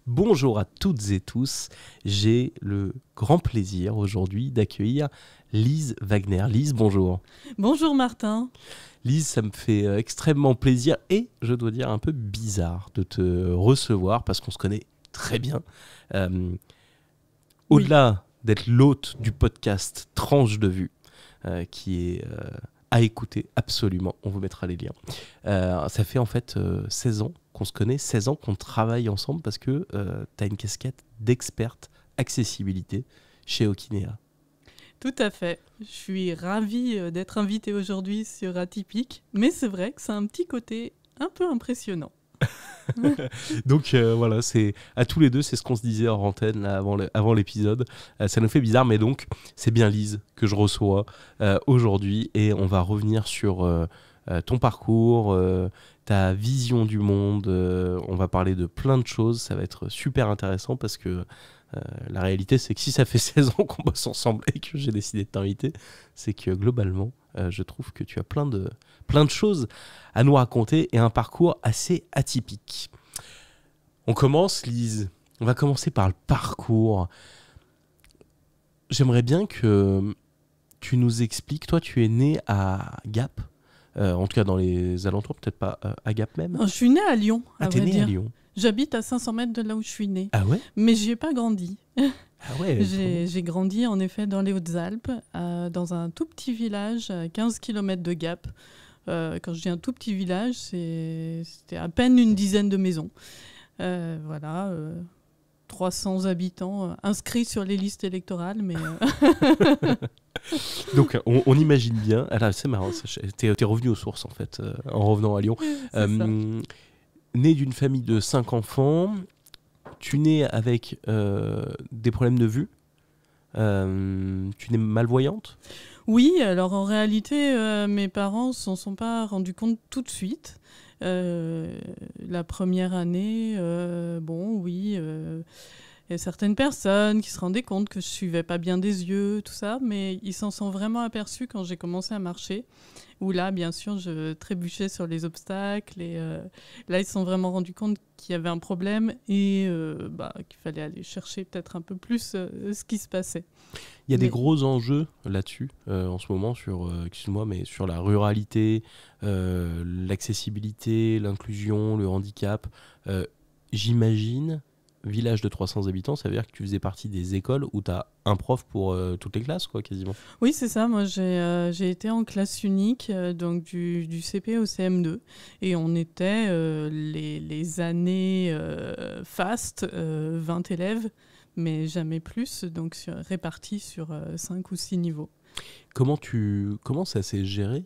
Bonjour à toutes et tous, j'ai le grand plaisir aujourd'hui d'accueillir Lise Wagner. Lise, bonjour. Bonjour Martin. Lise, ça me fait extrêmement plaisir et je dois dire un peu bizarre de te recevoir parce qu'on se connaît très bien. Au-delà d'être l'hôte du podcast Tranche de vue, qui est à écouter absolument, on vous mettra les liens. Ça fait en fait 16 ans qu'on se connaît, 16 ans qu'on travaille ensemble parce que tu as une casquette d'experte accessibilité chez Okinea. Tout à fait. Je suis ravie d'être invitée aujourd'hui sur Atypique, mais c'est vrai que c'est un petit côté un peu impressionnant. Donc voilà, c'est à tous les deux, c'est ce qu'on se disait hors antenne là, avant l'épisode. Ça nous fait bizarre, mais donc c'est bien Lise que je reçois aujourd'hui et on va revenir sur ton parcours, ta vision du monde. On va parler de plein de choses. Ça va être super intéressant parce que la réalité, c'est que si ça fait 16 ans qu'on bosse ensemble et que j'ai décidé de t'inviter, c'est que globalement, je trouve que tu as plein de choses à nous raconter et un parcours assez atypique. On commence, Lise. On va commencer par le parcours. J'aimerais bien que tu nous expliques. Toi, tu es né à Gap. En tout cas, dans les alentours, peut-être pas à Gap même. Je suis née à Lyon, à t'es vrai née dire. à Lyon. J'habite à 500 mètres de là où je suis née. Ah ouais? Mais j'y ai pas grandi. Ah ouais. J'ai grandi en effet dans les Hautes-Alpes, dans un tout petit village à 15 km de Gap. Quand je dis un tout petit village, c'était à peine une dizaine de maisons. 300 habitants inscrits sur les listes électorales. Mais Donc on imagine bien. Alors, c'est marrant, t'es revenu aux sources en fait, en revenant à Lyon. Né d'une famille de 5 enfants, tu nais avec des problèmes de vue. Tu n'es malvoyante? Oui, alors en réalité, mes parents ne s'en sont pas rendus compte tout de suite. La première année, il y a certaines personnes qui se rendaient compte que je ne suivais pas bien des yeux, tout ça, mais ils s'en sont vraiment aperçus quand j'ai commencé à marcher, où là, bien sûr, je trébuchais sur les obstacles, et là, ils se sont vraiment rendus compte qu'il y avait un problème et qu'il fallait aller chercher peut-être un peu plus ce qui se passait. Il y a des gros enjeux là-dessus en ce moment sur la ruralité, l'accessibilité, l'inclusion, le handicap. J'imagine, village de 300 habitants, ça veut dire que tu faisais partie des écoles où tu as un prof pour toutes les classes, quoi, quasiment. Oui, c'est ça. Moi, j'ai été en classe unique, donc du CP au CM2. Et on était les années fastes, 20 élèves, mais jamais plus, donc répartis sur 5 ou 6 niveaux. Comment ça s'est géré,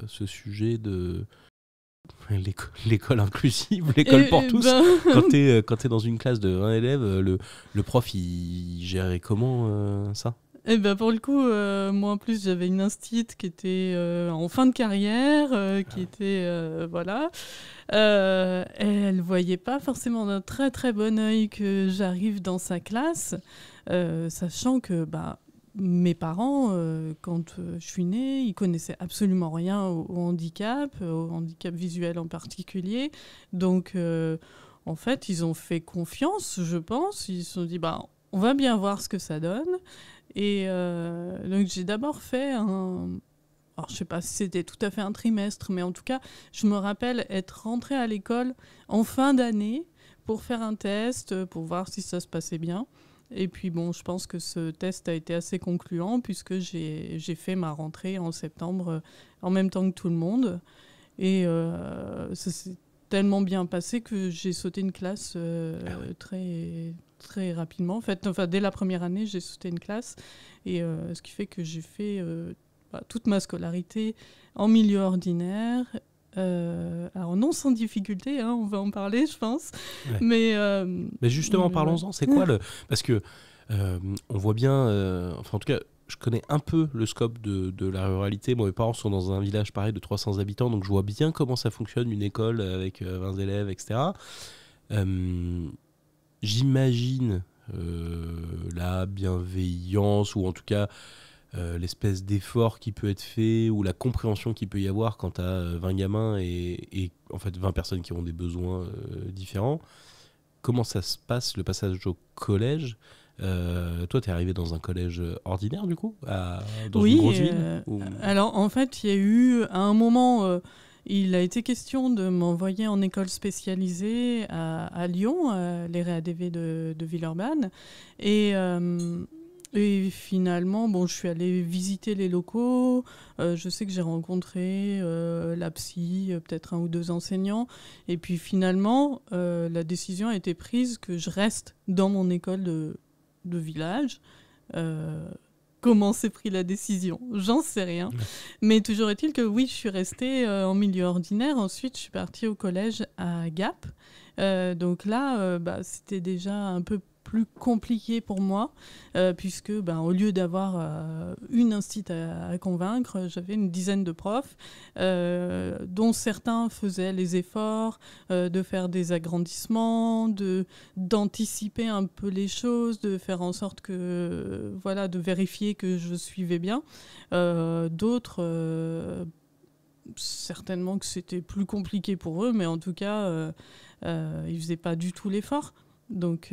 ce sujet de l'école inclusive, l'école pour tous? Quand t'es dans une classe de 20 élèves, le prof, il gérait comment ça? Pour le coup, moi en plus j'avais une instite qui était en fin de carrière, elle voyait pas forcément d'un très très bon œil que j'arrive dans sa classe, sachant que mes parents, quand je suis née, ils connaissaient absolument rien au handicap visuel en particulier. Donc, en fait, ils ont fait confiance, je pense. Ils se sont dit, on va bien voir ce que ça donne. Et donc, j'ai d'abord fait alors, je ne sais pas si c'était tout à fait un trimestre, mais en tout cas, je me rappelle être rentrée à l'école en fin d'année pour faire un test, pour voir si ça se passait bien. Et puis je pense que ce test a été assez concluant puisque j'ai fait ma rentrée en septembre en même temps que tout le monde. Et ça s'est tellement bien passé que j'ai sauté une classe très, très rapidement. En fait, dès la première année, j'ai sauté une classe. Et ce qui fait que j'ai fait toute ma scolarité en milieu ordinaire. Alors non sans difficulté, on va en parler je pense. Ouais. Mais justement parlons-en, c'est quoi parce que on voit bien, en tout cas je connais un peu le scope de la ruralité. Moi mes parents sont dans un village pareil de 300 habitants, donc je vois bien comment ça fonctionne une école avec 20 élèves, etc. J'imagine la bienveillance ou en tout cas l'espèce d'effort qui peut être fait ou la compréhension qu'il peut y avoir quand tu as 20 gamins et en fait 20 personnes qui ont des besoins différents. comment ça se passe, le passage au collège? Toi, t'es arrivé dans un collège ordinaire, du coup, dans une grosse ville ou... Alors, en fait, il y a eu, à un moment, il a été question de m'envoyer en école spécialisée à Lyon, les RADV de Villeurbanne. Et finalement, bon, je suis allée visiter les locaux. Je sais que j'ai rencontré la psy, peut-être 1 ou 2 enseignants. Et puis finalement, la décision a été prise que je reste dans mon école de village. Comment s'est pris la décision? J'en sais rien. Mais toujours est-il que oui, je suis restée en milieu ordinaire. Ensuite, je suis partie au collège à Gap. Donc là, c'était déjà un peu plus compliqué pour moi, puisque au lieu d'avoir une instit à convaincre, j'avais une dizaine de profs, dont certains faisaient les efforts de faire des agrandissements, d'anticiper un peu les choses, de faire en sorte que, de vérifier que je suivais bien. D'autres... certainement que c'était plus compliqué pour eux, mais en tout cas, ils faisaient pas du tout l'effort. Donc,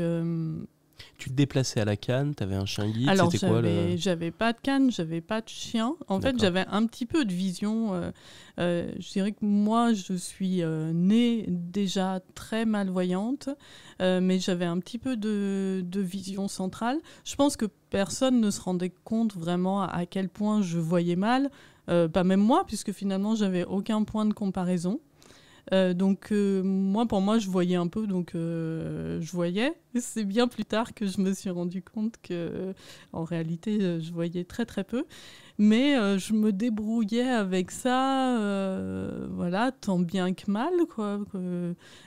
tu te déplaçais à la canne, tu avais un chien guide, alors c'était quoi j'avais pas de canne, j'avais pas de chien. En fait, j'avais un petit peu de vision. Je dirais que moi, je suis née déjà très malvoyante, mais j'avais un petit peu de vision centrale. Je pense que personne ne se rendait compte vraiment à quel point je voyais mal. Pas même moi, puisque finalement, j'avais aucun point de comparaison. Pour moi, je voyais un peu, donc je voyais. C'est bien plus tard que je me suis rendu compte que, en réalité, je voyais très très peu. Mais je me débrouillais avec ça, tant bien que mal, quoi.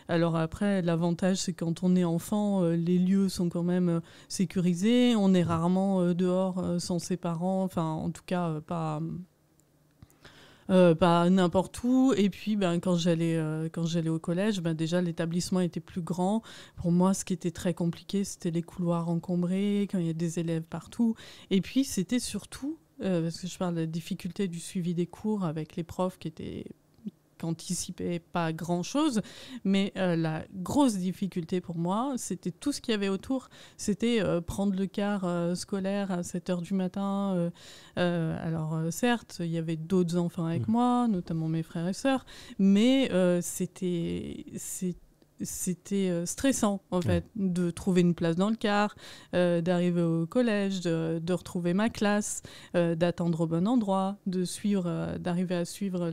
Alors après, l'avantage, c'est quand on est enfant, les lieux sont quand même sécurisés. On est rarement dehors sans ses parents. Enfin, en tout cas, pas n'importe où. Et puis quand j'allais au collège, déjà l'établissement était plus grand. Pour moi, ce qui était très compliqué, c'était les couloirs encombrés, quand il y a des élèves partout. Et puis c'était surtout, parce que je parle de la difficulté du suivi des cours avec les profs qui n'anticipaient pas grand-chose, mais la grosse difficulté pour moi, c'était tout ce qu'il y avait autour. C'était prendre le car scolaire à 7h du matin. Alors certes, il y avait d'autres enfants avec moi, notamment mes frères et sœurs, mais c'était stressant, en fait, de trouver une place dans le car, d'arriver au collège, de retrouver ma classe, d'attendre au bon endroit, d'arriver à suivre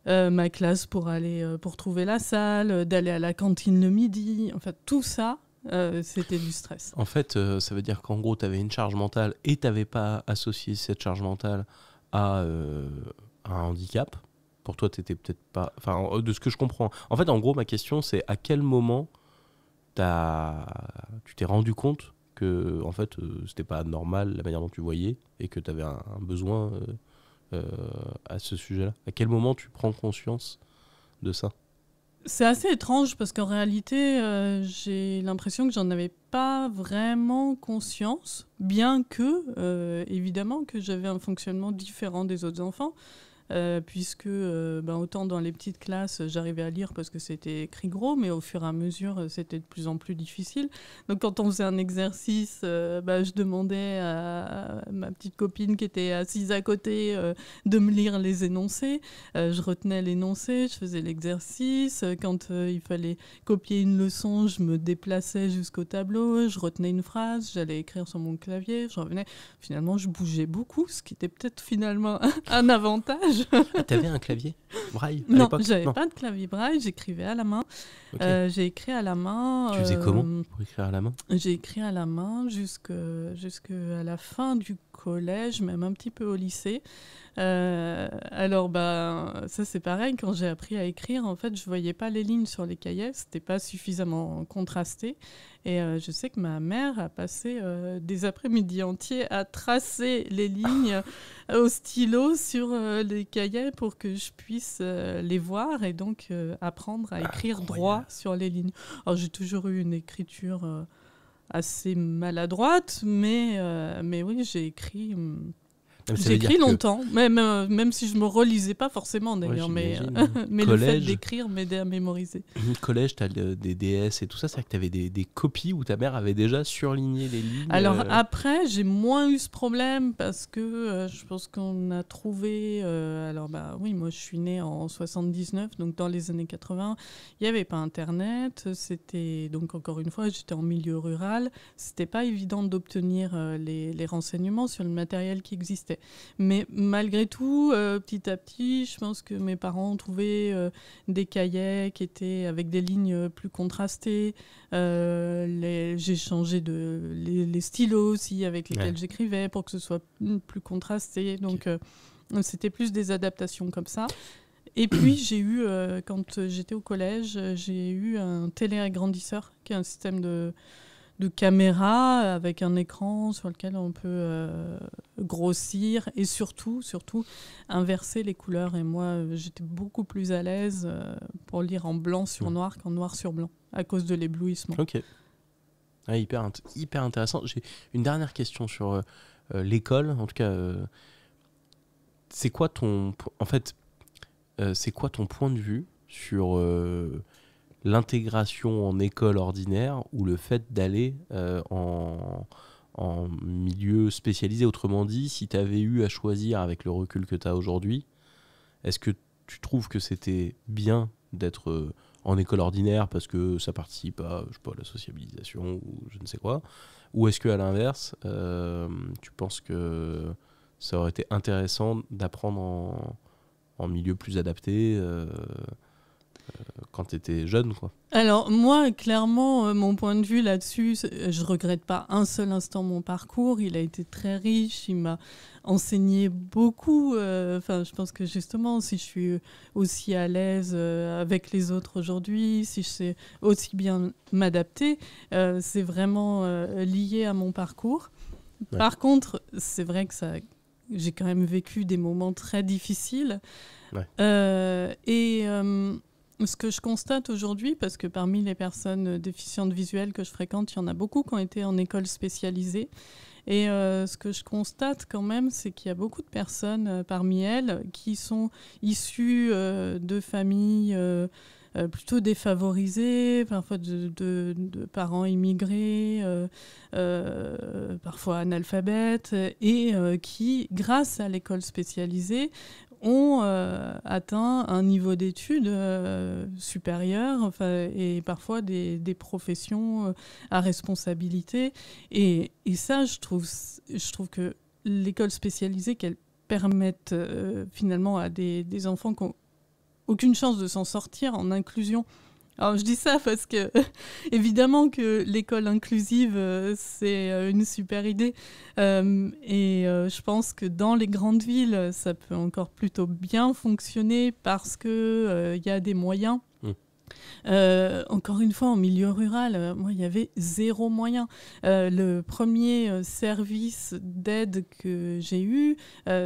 ma classe pour trouver la salle, d'aller à la cantine le midi. En fait, tout ça, c'était du stress. En fait, ça veut dire qu'en gros, tu avais une charge mentale et tu n'avais pas associé cette charge mentale à un handicap. Pour toi, tu n'étais peut-être pas... Enfin, de ce que je comprends. En fait, en gros, ma question, c'est à quel moment tu t'es rendu compte que en fait, c'était pas normal la manière dont tu voyais et que tu avais un besoin... à ce sujet-là? À quel moment tu prends conscience de ça? C'est assez étrange parce qu'en réalité, j'ai l'impression que j'en avais pas vraiment conscience, bien que, évidemment, que j'avais un fonctionnement différent des autres enfants. Puisque autant dans les petites classes, j'arrivais à lire parce que c'était écrit gros, mais au fur et à mesure, c'était de plus en plus difficile. Donc quand on faisait un exercice, je demandais à ma petite copine qui était assise à côté de me lire les énoncés. Je retenais l'énoncé, je faisais l'exercice. Quand il fallait copier une leçon, je me déplaçais jusqu'au tableau, je retenais une phrase, j'allais écrire sur mon clavier, je revenais. Finalement, je bougeais beaucoup, ce qui était peut-être finalement un avantage. T'avais un clavier braille à Non, l'époque? j'avais pas de clavier braille, j'écrivais à la main. Okay. J'ai écrit à la main. Tu faisais comment pour écrire à la main? J'ai écrit à la main jusqu'à la fin du collège, même un petit peu au lycée. Alors, ça c'est pareil, quand j'ai appris à écrire, en fait, je voyais pas les lignes sur les cahiers, c'était pas suffisamment contrasté. Et je sais que ma mère a passé des après-midi entiers à tracer les lignes au stylo sur les cahiers pour que je puisse les voir et donc apprendre à écrire droit sur les lignes. Alors, j'ai toujours eu une écriture assez maladroite, mais oui, j'ai écrit... J'ai écrit longtemps, même si je me relisais pas forcément d'ailleurs, mais le fait d'écrire m'aidait à mémoriser. Collège, tu as des DS et tout ça, c'est vrai que tu avais des copies où ta mère avait déjà surligné les lignes. Alors après, j'ai moins eu ce problème parce que je pense qu'on a trouvé... oui, moi je suis née en 79, donc dans les années 80, il n'y avait pas Internet, c'était... Donc encore une fois, j'étais en milieu rural, c'était pas évident d'obtenir les renseignements sur le matériel qui existait. Mais malgré tout, petit à petit, je pense que mes parents ont trouvé des cahiers qui étaient avec des lignes plus contrastées. J'ai changé les stylos aussi avec lesquels j'écrivais pour que ce soit plus contrasté. Donc, c'était plus des adaptations comme ça. Et puis, j'ai eu, quand j'étais au collège, j'ai eu un téléagrandisseur qui est un système de caméra avec un écran sur lequel on peut grossir et surtout inverser les couleurs. Et moi, j'étais beaucoup plus à l'aise pour lire en blanc sur noir qu'en noir sur blanc à cause de l'éblouissement. Ok. Hyper intéressant. J'ai une dernière question sur l'école. En tout cas, c'est quoi ton point de vue sur l'intégration en école ordinaire ou le fait d'aller en milieu spécialisé? Autrement dit, si tu avais eu à choisir avec le recul que tu as aujourd'hui, est-ce que tu trouves que c'était bien d'être en école ordinaire parce que ça participe à, la sociabilisation ou je ne sais quoi, ou est-ce qu'à l'inverse, tu penses que ça aurait été intéressant d'apprendre en milieu plus adapté quand tu étais jeune, quoi? Alors moi, clairement, mon point de vue là-dessus, je regrette pas un seul instant mon parcours. Il a été très riche, il m'a enseigné beaucoup. Je pense que justement, si je suis aussi à l'aise avec les autres aujourd'hui, si je sais aussi bien m'adapter, c'est vraiment lié à mon parcours. Ouais. Par contre, c'est vrai que j'ai quand même vécu des moments très difficiles. Ouais. Ce que je constate aujourd'hui, parce que parmi les personnes déficientes visuelles que je fréquente, il y en a beaucoup qui ont été en école spécialisée. Et ce que je constate quand même, c'est qu'il y a beaucoup de personnes parmi elles qui sont issues de familles plutôt défavorisées, parfois de parents immigrés, parfois analphabètes, et qui, grâce à l'école spécialisée, ont atteint un niveau d'études supérieur, et parfois des professions à responsabilité. Et ça, je trouve que l'école spécialisée, qu'elle permette finalement à des enfants qui n'ont aucune chance de s'en sortir en inclusion. Alors je dis ça parce que évidemment que l'école inclusive c'est une super idée et je pense que dans les grandes villes ça peut encore plutôt bien fonctionner parce que y a des moyens. Encore une fois, en milieu rural, moi, il y avait zéro moyen. Le premier service d'aide que j'ai eu,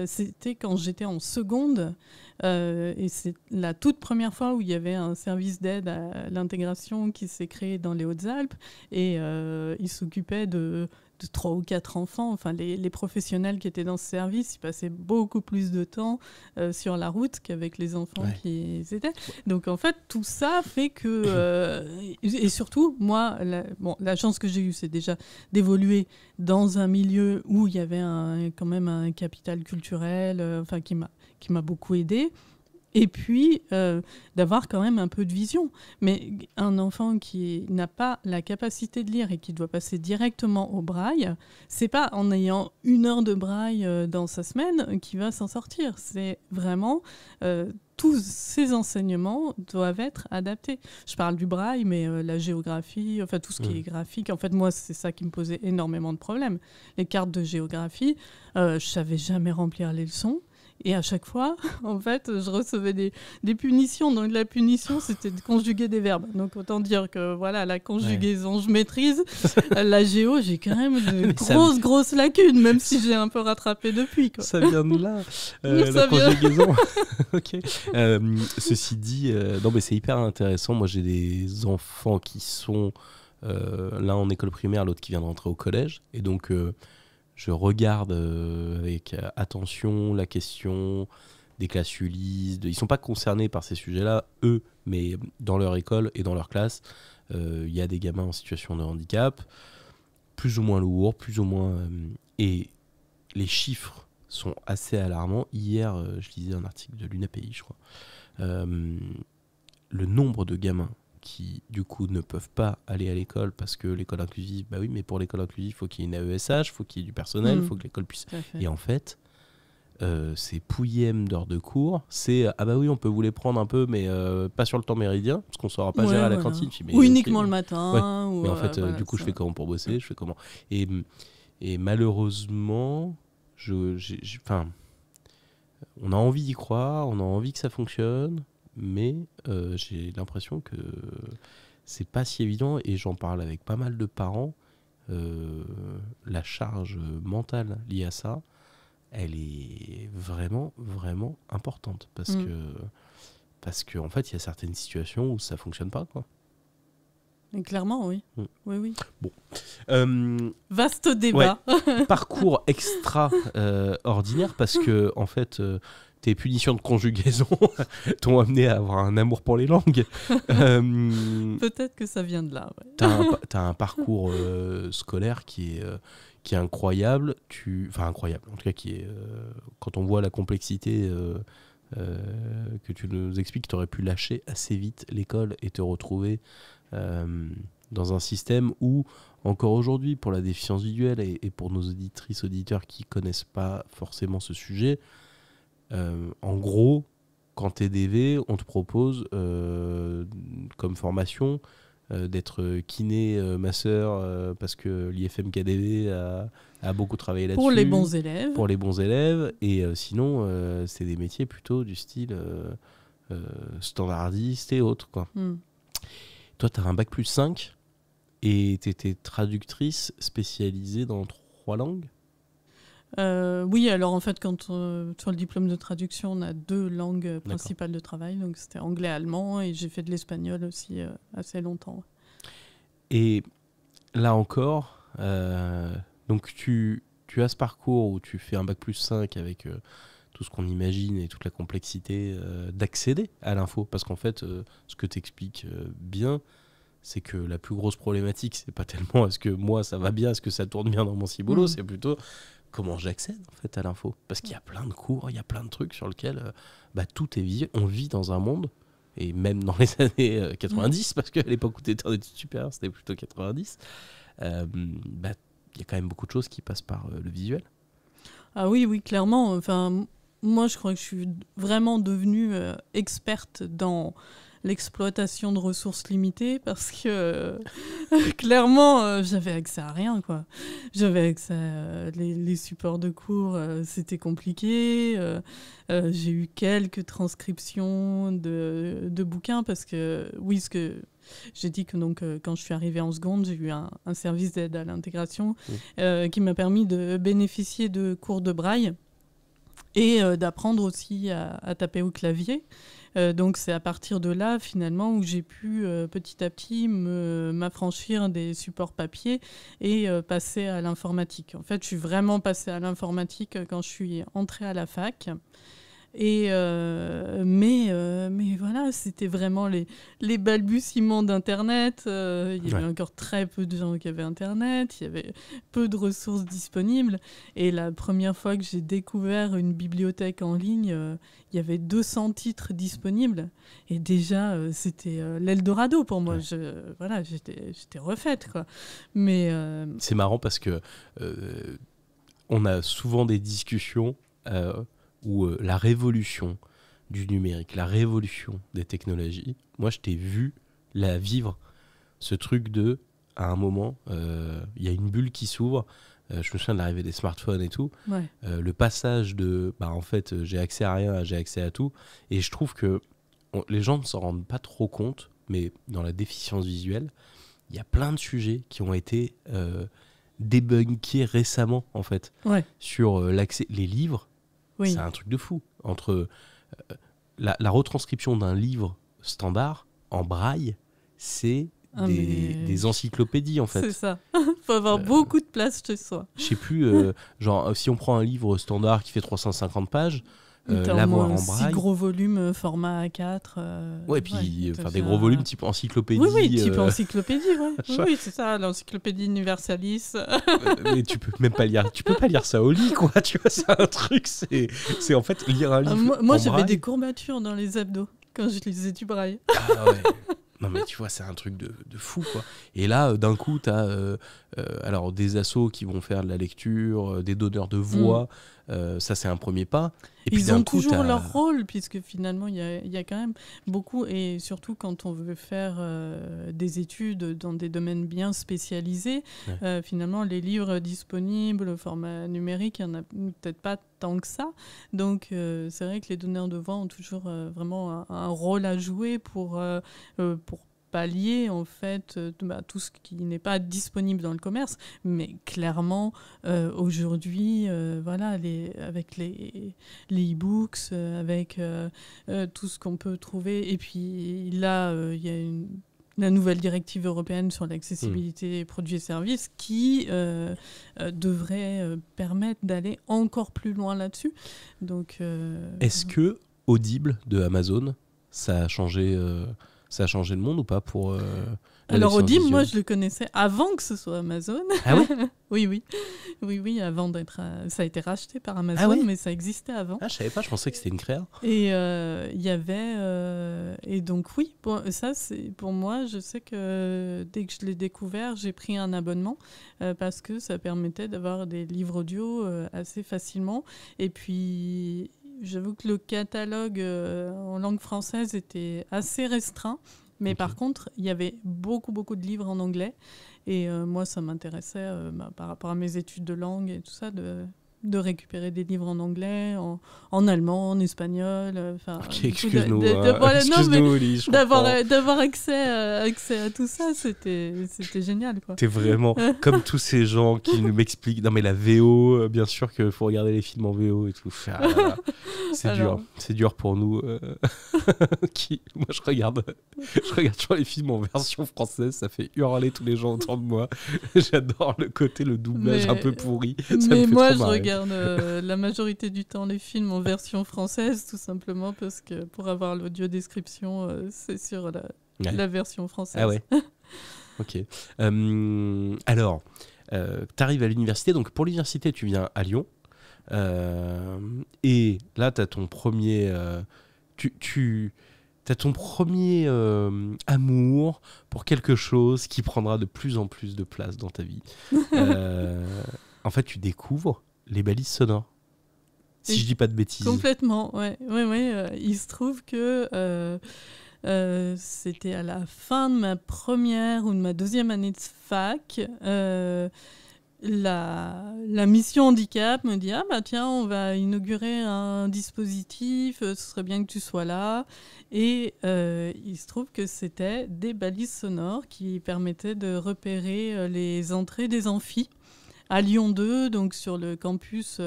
c'était quand j'étais en seconde. Et c'est la toute première fois où il y avait un service d'aide à l'intégration qui s'est créé dans les Hautes-Alpes. Et il s'occupait de 3 ou 4 enfants. Enfin, les professionnels qui étaient dans ce service, ils passaient beaucoup plus de temps sur la route qu'avec les enfants qui étaient. Donc, en fait, tout ça fait que... et surtout, moi, la chance que j'ai eue, c'est déjà d'évoluer dans un milieu où il y avait quand même un capital culturel qui m'a beaucoup aidée. Et puis, d'avoir quand même un peu de vision. Mais un enfant qui n'a pas la capacité de lire et qui doit passer directement au braille, c'est pas en ayant 1 heure de braille dans sa semaine qu'il va s'en sortir. C'est vraiment... tous ces enseignements doivent être adaptés. Je parle du braille, mais la géographie, enfin tout ce qui est graphique. En fait, moi, c'est ça qui me posait énormément de problèmes. Les cartes de géographie, je savais jamais remplir les leçons. Et à chaque fois, en fait, je recevais des punitions. Donc la punition, c'était de conjuguer des verbes. Donc autant dire que voilà, la conjugaison, je maîtrise. La géo, j'ai quand même de grosses lacunes, même si j'ai un peu rattrapé depuis, quoi. Ça vient de là, la conjugaison. Ok. Ceci dit, non mais c'est hyper intéressant. Moi, j'ai des enfants qui sont l'un en école primaire, l'autre qui vient de rentrer au collège, et donc je regarde avec attention la question des classes Ulysse. Ils ne sont pas concernés par ces sujets-là, eux, mais dans leur école et dans leur classe, il y a des gamins en situation de handicap, plus ou moins lourds, plus ou moins... et les chiffres sont assez alarmants. Hier, je lisais un article de l'UNAPI, je crois. Le nombre de gamins qui, du coup, ne peuvent pas aller à l'école parce que l'école inclusive, bah oui, mais pour l'école inclusive, il faut qu'il y ait une AESH, il faut qu'il y ait du personnel, il faut que l'école puisse... Et en fait, c'est pouillème d'heures de cours, c'est « Ah bah oui, on peut vous les prendre un peu, mais pas sur le temps méridien, parce qu'on ne saura pas gérer à la cantine. » Ou uniquement le matin. Ouais. Ou mais en fait, voilà, du coup, je fais comment pour bosser, je fais comment... Et malheureusement, on a envie d'y croire, on a envie que ça fonctionne, mais j'ai l'impression que c'est pas si évident, et j'en parle avec pas mal de parents. La charge mentale liée à ça, elle est vraiment, vraiment importante, parce que en fait, il y a certaines situations où ça fonctionne pas, quoi. Et clairement, oui. Oui. Bon. Vaste débat. Ouais. Parcours extraordinaire, parce que, en fait, tes punitions de conjugaison t'ont amené à avoir un amour pour les langues. Peut-être que ça vient de là. Ouais. T'as un parcours scolaire qui est incroyable. Enfin, incroyable. En tout cas, qui est, quand on voit la complexité que tu nous expliques, tu aurais pu lâcher assez vite l'école et te retrouver dans un système où, encore aujourd'hui, pour la déficience visuelle et pour nos auditrices, auditeurs qui connaissent pas forcément ce sujet, en gros, quand t'es DV, on te propose comme formation d'être kiné masseur, parce que l'IFM-KDV a beaucoup travaillé là-dessus. Pour les bons élèves. Pour les bons élèves. Et sinon, c'est des métiers plutôt du style standardiste et autres, quoi. Toi, tu as un bac+5 et tu étais traductrice spécialisée dans 3 langues. Oui, alors en fait, quand sur le diplôme de traduction, on a 2 langues principales de travail. Donc c'était anglais-allemand, et j'ai fait de l'espagnol aussi assez longtemps. Et là encore, donc tu as ce parcours où tu fais un bac+5 avec tout ce qu'on imagine et toute la complexité d'accéder à l'info. Parce qu'en fait, ce que tu expliques bien, c'est que la plus grosse problématique, c'est pas tellement est-ce que moi ça va bien, est-ce que ça tourne bien dans mon ciboulot, c'est plutôt comment j'accède en fait à l'info. Parce qu'il y a plein de cours, il y a plein de trucs sur lesquels tout est visuel. On vit dans un monde, et même dans les années 90, parce qu'à l'époque où tu étais en études supérieures, c'était plutôt 90, il y a quand même beaucoup de choses qui passent par le visuel. Ah oui, clairement. Enfin, moi, je crois que je suis vraiment devenue experte dans l'exploitation de ressources limitées, parce que clairement, j'avais accès à rien, quoi. J'avais accès à les supports de cours, c'était compliqué. J'ai eu quelques transcriptions de bouquins, parce que, oui, ce que j'ai dit que donc, quand je suis arrivée en seconde, j'ai eu un service d'aide à l'intégration qui m'a permis de bénéficier de cours de braille et d'apprendre aussi à taper au clavier. Donc c'est à partir de là, finalement, où j'ai pu petit à petit m'affranchir des supports papier et passer à l'informatique. En fait, je suis vraiment passée à l'informatique quand je suis entrée à la fac. Et mais voilà, c'était vraiment les balbutiements d'Internet. Il y avait encore très peu de gens qui avaient Internet, il y avait peu de ressources disponibles. Et la première fois que j'ai découvert une bibliothèque en ligne, il y avait 200 titres disponibles. Et déjà, c'était l'Eldorado pour moi. Ouais. J'étais refaite, quoi. Mais c'est marrant parce que on a souvent des discussions où la révolution du numérique, la révolution des technologies, moi je t'ai vu la vivre, ce truc de, à un moment, il y a une bulle qui s'ouvre, je me souviens de l'arrivée des smartphones et tout, le passage de, en fait, j'ai accès à rien, j'ai accès à tout, et je trouve que les gens ne s'en rendent pas trop compte, mais dans la déficience visuelle, il y a plein de sujets qui ont été débunkés récemment, en fait, sur l'accès, les livres. Oui. C'est un truc de fou. Entre la retranscription d'un livre standard en braille, c'est des encyclopédies en fait. C'est ça. Faut avoir beaucoup de place chez soi. Je sais plus, genre si on prend un livre standard qui fait 350 pages, T'as l'avoir en 6 braille. gros volumes format A4. Ouais, puis des gros volumes type encyclopédie. Oui, type encyclopédie, ouais. Oui, c'est ça, l'encyclopédie universalis. Mais tu peux même pas lire, tu peux pas lire ça au lit, quoi. Tu vois, c'est un truc, c'est en fait lire un livre. Moi j'avais des courbatures dans les abdos quand je lisais du braille. Ah ouais. Non mais tu vois, c'est un truc de fou, quoi. Et là, d'un coup, t'as alors des assos qui vont faire de la lecture, des donneurs de voix. Ça, c'est un premier pas. Et puis, ils ont toujours leur rôle, puisque finalement, il y a quand même beaucoup, et surtout quand on veut faire des études dans des domaines bien spécialisés, finalement, les livres disponibles au format numérique, il n'y en a peut-être pas tant que ça. Donc, c'est vrai que les donneurs de voix ont toujours vraiment un rôle à jouer pour pallier en fait tout ce qui n'est pas disponible dans le commerce, mais clairement aujourd'hui voilà, avec les e-books, avec tout ce qu'on peut trouver, et puis là il y a la nouvelle directive européenne sur l'accessibilité des produits et services qui devrait permettre d'aller encore plus loin là-dessus. Donc, est-ce que Audible de Amazon, ça a changé le monde ou pas pour Alors Audible, moi je le connaissais avant que ce soit Amazon. Ah ouais. Oui, avant d'être... ça a été racheté par Amazon, mais ça existait avant. Ah, je savais pas, je pensais que c'était une créa. Et il y avait... et donc oui, ça c'est pour moi, je sais que dès que je l'ai découvert, j'ai pris un abonnement parce que ça permettait d'avoir des livres audio assez facilement. Et puis... J'avoue que le catalogue en langue française était assez restreint, mais par contre, il y avait beaucoup de livres en anglais. Et moi, ça m'intéressait, par rapport à mes études de langue et tout ça, de récupérer des livres en anglais, en allemand, en espagnol. Excuse-nous, d'avoir accès à tout ça, c'était génial, quoi. T'es vraiment comme tous ces gens qui nous m'expliquent. Non mais la VO, bien sûr qu'il faut regarder les films en VO et tout. C'est dur pour nous. Moi je regarde toujours les films en version française, ça fait hurler tous les gens autour de moi. J'adore le doublage un peu pourri. Mais moi je regarde la majorité du temps les films en version française, tout simplement parce que pour avoir l'audio description, c'est sur la version française. Ah ouais. Ok. Alors, t'arrives à l'université. Donc pour l'université, tu viens à Lyon. Et là, t'as ton premier... T'as ton premier amour pour quelque chose qui prendra de plus en plus de place dans ta vie. En fait, tu découvres les balises sonores. Si je dis pas de bêtises. Complètement, ouais. Il se trouve que c'était à la fin de ma première ou de ma deuxième année de fac. La mission handicap me dit « Ah bah tiens, on va inaugurer un dispositif, ce serait bien que tu sois là. » Et il se trouve que c'était des balises sonores qui permettaient de repérer les entrées des amphis à Lyon 2, donc sur le campus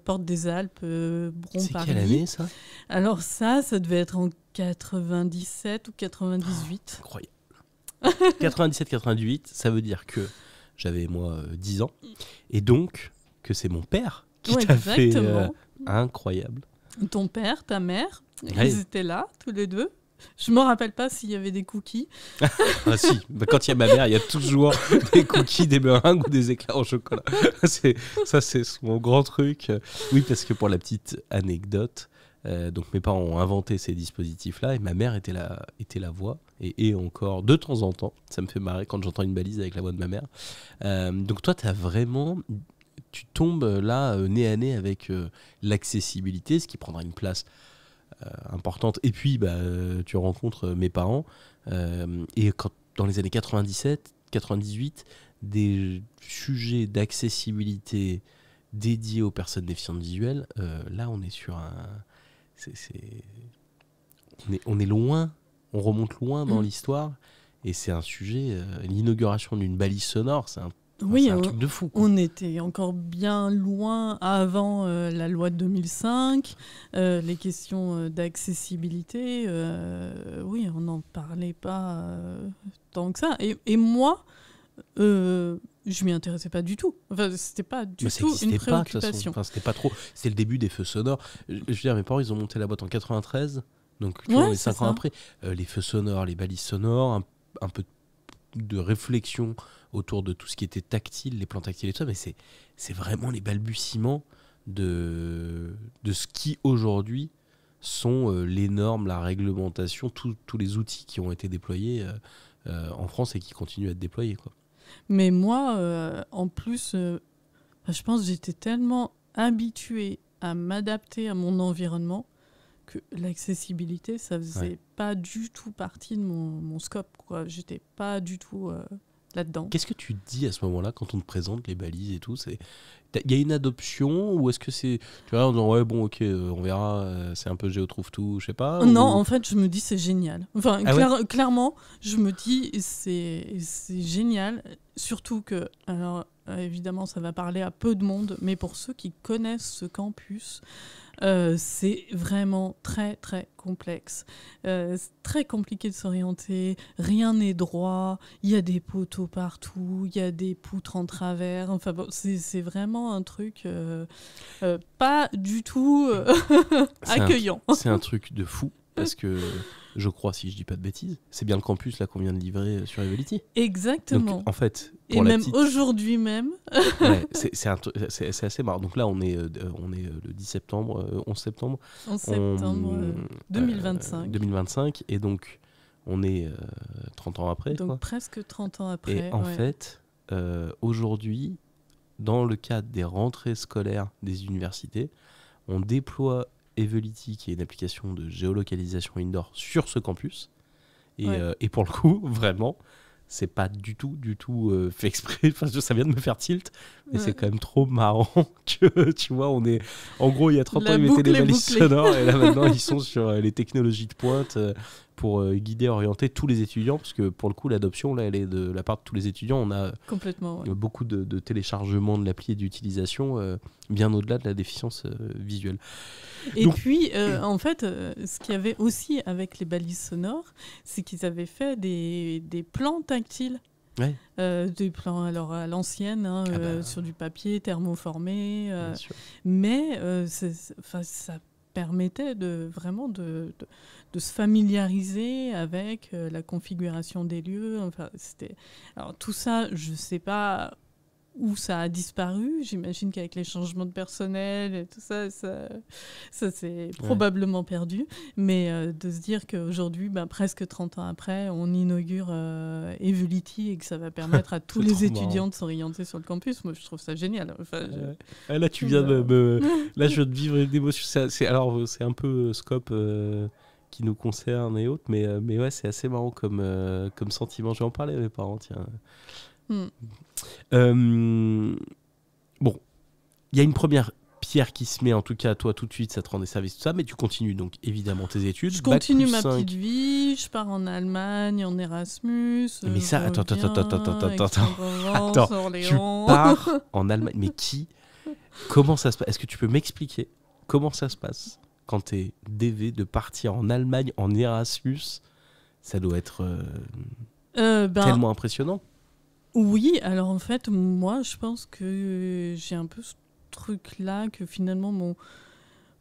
Porte des Alpes, Bron-Paris. C'est quelle année ça ? Alors ça devait être en 97 ou 98. Incroyable. 97-98, ça veut dire que j'avais moi 10 ans, et donc que c'est mon père qui t'a fait incroyable. Ton père, ta mère, ils étaient là, tous les deux. Je me rappelle pas s'il y avait des cookies. Ah si, quand il y a ma mère, il y a toujours des cookies, des meringues ou des éclairs au chocolat. C'est mon grand truc. Oui, parce que pour la petite anecdote, donc mes parents ont inventé ces dispositifs-là et ma mère était la voix et encore de temps en temps, ça me fait marrer quand j'entends une balise avec la voix de ma mère. Donc toi, tu tombes là nez à nez avec l'accessibilité, ce qui prendra une place importante. Et puis, tu rencontres mes parents. Et dans les années 97, 98, des sujets d'accessibilité dédiés aux personnes déficientes visuelles, là, on est sur un... On est loin, on remonte loin dans l'histoire. Et c'est un sujet... l'inauguration d'une balise sonore, c'est Oui, c'est un truc de fou, quoi. on était encore bien loin avant la loi de 2005, les questions d'accessibilité, oui, on n'en parlait pas tant que ça. Et moi, je m'y intéressais pas du tout. Enfin, c'était pas du Mais ça tout une n'existait pas, de toute façon. préoccupation. Enfin, c'était pas trop. C'était le début des feux sonores. Je veux dire, mes parents, ils ont monté la boîte en 93. Donc, tu vois, on est 5 ans ça. après. Les feux sonores, les balises sonores, un peu de réflexion autour de tout ce qui était tactile, les plans tactiles et tout ça. Mais c'est vraiment les balbutiements de ce qui, aujourd'hui, sont les normes, la réglementation, tous les outils qui ont été déployés en France et qui continuent à être déployés, quoi. Mais moi, en plus, je pense que j'étais tellement habituée à m'adapter à mon environnement que l'accessibilité, ça faisait pas du tout partie de mon scope, quoi. J'étais pas du tout là-dedans. Qu'est-ce que tu te dis à ce moment-là quand on te présente les balises et tout? Il y a une adoption ou est-ce que c'est, tu vois, en disant ouais bon ok on verra, c'est un peu Géo trouve tout, je sais pas. Non, ou- en fait, je me dis c'est génial. Enfin, Ah ouais. clairement, je me dis c'est génial. Surtout que, alors évidemment, ça va parler à peu de monde, mais pour ceux qui connaissent ce campus, c'est vraiment très très complexe. C'est très compliqué de s'orienter, rien n'est droit, il y a des poteaux partout, il y a des poutres en travers, enfin bon, c'est vraiment un truc pas du tout C'est un- accueillant. C'est un truc de fou parce que je crois, si je dis pas de bêtises, c'est bien le campus là qu'on vient de livrer sur Evolity. Exactement. Donc en fait, Et pour la même petite, aujourd'hui même. ouais, c'est assez marrant. Donc là on est le 10 septembre, 11 septembre. En septembre 2025. 2025 et donc on est 30 ans après. Donc quoi. presque 30 ans après. Et en ouais. fait, aujourd'hui, dans le cadre des rentrées scolaires des universités, on déploie Evolity, qui est une application de géolocalisation indoor sur ce campus. Et pour le coup, vraiment, c'est pas du tout fait exprès. Enfin, ça vient de me faire tilt, mais c'est quand même trop marrant que, tu vois, on est... En gros, il y a 30 ans, ils mettaient des balises sonores, et là, maintenant, ils sont sur les technologies de pointe pour guider, orienter tous les étudiants, parce que, pour le coup, l'adoption, là, elle est de la part de tous les étudiants. On a complètement, beaucoup de téléchargements de l'appli et d'utilisation, bien au-delà de la déficience visuelle. Et Donc- puis, en fait, ce qu'il y avait aussi avec les balises sonores, c'est qu'ils avaient fait des plans tactiles. Ouais. Des plans alors, à l'ancienne, hein, sur du papier thermoformé. Bien sûr. Mais ça permettait vraiment de se familiariser avec la configuration des lieux. Enfin, alors, tout ça, je ne sais pas où ça a disparu. J'imagine qu'avec les changements de personnel et tout ça s'est probablement perdu. Mais de se dire qu'aujourd'hui, presque 30 ans après, on inaugure Evolity et que ça va permettre à tous les étudiants de s'orienter sur le campus, moi je trouve ça génial. Enfin, Là, tu viens de me... Là, je viens de vivre une émotion. Alors, c'est un peu scope qui nous concerne et autres, mais ouais, c'est assez marrant comme sentiment. Je vais en parler à mes parents, tiens. Bon, il y a une première pierre qui se met, en tout cas, toi, tout de suite, ça te rend des services, tout ça, mais tu continues donc évidemment tes études. Je continue ma 5. petite vie, je pars en Allemagne, en Erasmus. Mais ça, attends, tu Orléans. pars en Allemagne, mais comment ça se passe? Est-ce que tu peux m'expliquer comment ça se passe quand t'es DV de partir en Allemagne en Erasmus? Ça doit être tellement impressionnant. Oui, alors en fait, moi, je pense que j'ai un peu ce truc-là, que finalement,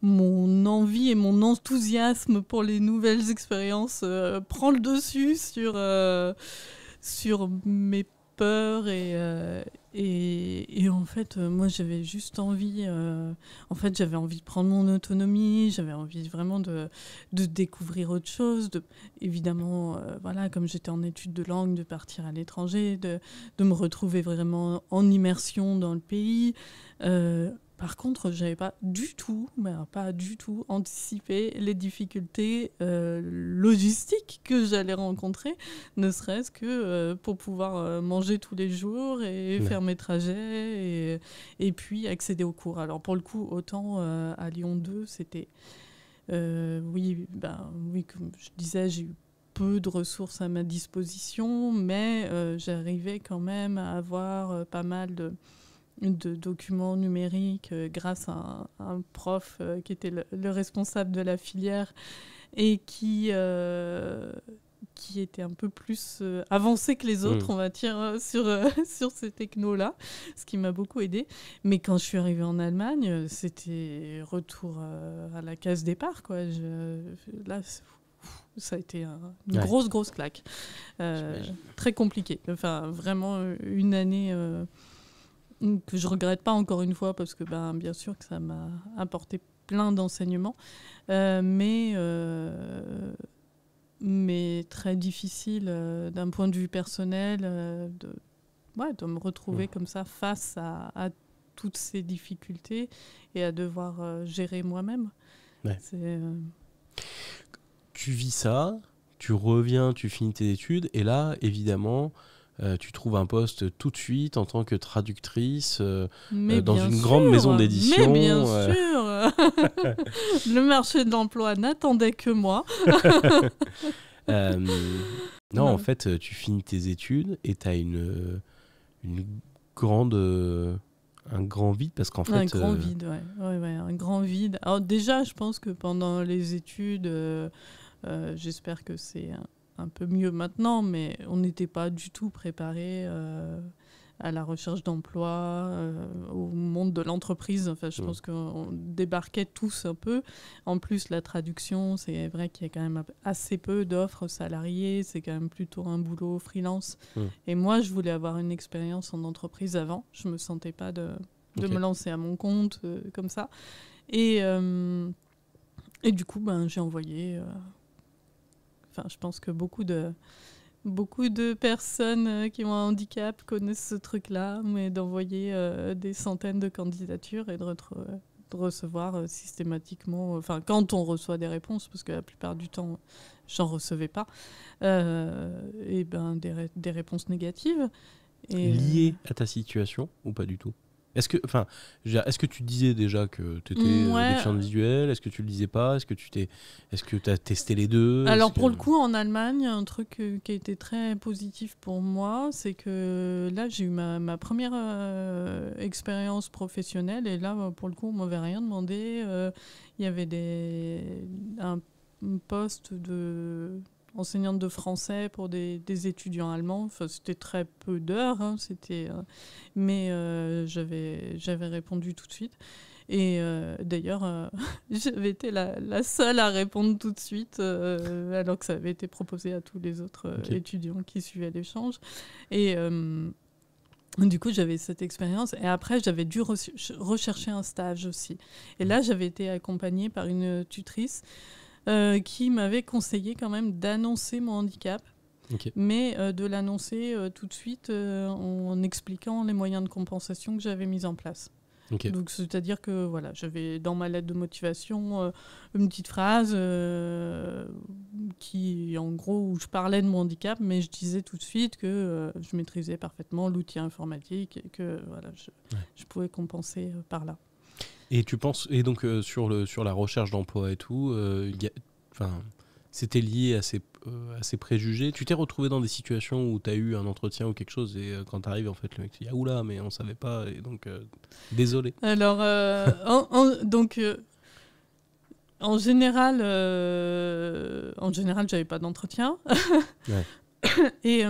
mon envie et mon enthousiasme pour les nouvelles expériences prend le dessus sur mes peurs et en fait, moi, j'avais juste envie... j'avais envie de prendre mon autonomie, j'avais envie vraiment de découvrir autre chose, évidemment, comme j'étais en études de langue, de partir à l'étranger, de me retrouver vraiment en immersion dans le pays. Par contre, je n'avais pas du tout anticipé les difficultés logistiques que j'allais rencontrer, ne serait-ce que pour pouvoir manger tous les jours et faire mes trajets et puis accéder aux cours. Alors pour le coup, autant à Lyon 2, c'était... oui, comme je disais, j'ai eu peu de ressources à ma disposition, mais j'arrivais quand même à avoir pas mal de documents numériques grâce à un prof qui était le responsable de la filière et qui était un peu plus avancé que les autres, on va dire, sur ces technos-là, ce qui m'a beaucoup aidé. Mais quand je suis arrivée en Allemagne, c'était retour à la case départ, quoi. Là, ça a été une grosse claque. Très compliqué. Enfin, vraiment une année que je regrette pas encore une fois, parce que bien sûr que ça m'a apporté plein d'enseignements. Mais très difficile d'un point de vue personnel de me retrouver comme ça face à toutes ces difficultés et à devoir gérer moi-même. Ouais. Tu vis ça, tu reviens, tu finis tes études et là, évidemment, tu trouves un poste tout de suite en tant que traductrice dans une grande maison d'édition. Mais bien sûr Le marché de l'emploi n'attendait que moi. Non, en fait, tu finis tes études et tu as une grande... un grand vide parce qu'en fait... Un grand vide, ouais, un grand vide. Alors déjà, je pense que pendant les études, j'espère que c'est un peu mieux maintenant, mais on n'était pas du tout préparé à la recherche d'emploi, au monde de l'entreprise. Enfin, je pense qu'on débarquait tous un peu. En plus, la traduction, c'est vrai qu'il y a quand même assez peu d'offres salariées. C'est quand même plutôt un boulot freelance. Et moi, je voulais avoir une expérience en entreprise avant. Je ne me sentais pas de me lancer à mon compte comme ça. Et du coup, j'ai envoyé... je pense que beaucoup de personnes qui ont un handicap connaissent ce truc-là, mais d'envoyer des centaines de candidatures et de recevoir systématiquement... quand on reçoit des réponses, parce que la plupart du temps, j'en recevais pas, des réponses négatives. Liées à ta situation ou pas du tout ? Est-ce que tu disais déjà que tu étais déficiente visuelle ? Est-ce que tu le disais pas ? Est-ce que tu as testé les deux ? Alors pour le coup, en Allemagne, un truc qui a été très positif pour moi, c'est que là, j'ai eu ma première expérience professionnelle et là, pour le coup, on m'avait rien demandé. Il y avait un poste de... enseignante de français pour des étudiants allemands. C'était très peu d'heures, hein, mais j'avais répondu tout de suite. Et d'ailleurs, j'avais été la seule à répondre tout de suite, alors que ça avait été proposé à tous les autres étudiants qui suivaient l'échange. Et du coup, j'avais cette expérience. Et après, j'avais dû rechercher un stage aussi. Et là, j'avais été accompagnée par une tutrice qui m'avait conseillé quand même d'annoncer mon handicap, mais de l'annoncer tout de suite en expliquant les moyens de compensation que j'avais mis en place. Donc, c'est-à-dire que voilà, j'avais dans ma lettre de motivation une petite phrase qui, en gros, où je parlais de mon handicap, mais je disais tout de suite que je maîtrisais parfaitement l'outil informatique et que voilà, je pouvais compenser par là. Et tu penses, et donc sur la recherche d'emploi et tout, c'était lié à ces préjugés. Tu t'es retrouvé dans des situations où tu as eu un entretien ou quelque chose et quand tu arrives, en fait, le mec te dit « Ah oula, mais on savait pas, et donc désolé ». Alors, en général, j'avais pas d'entretien. Et...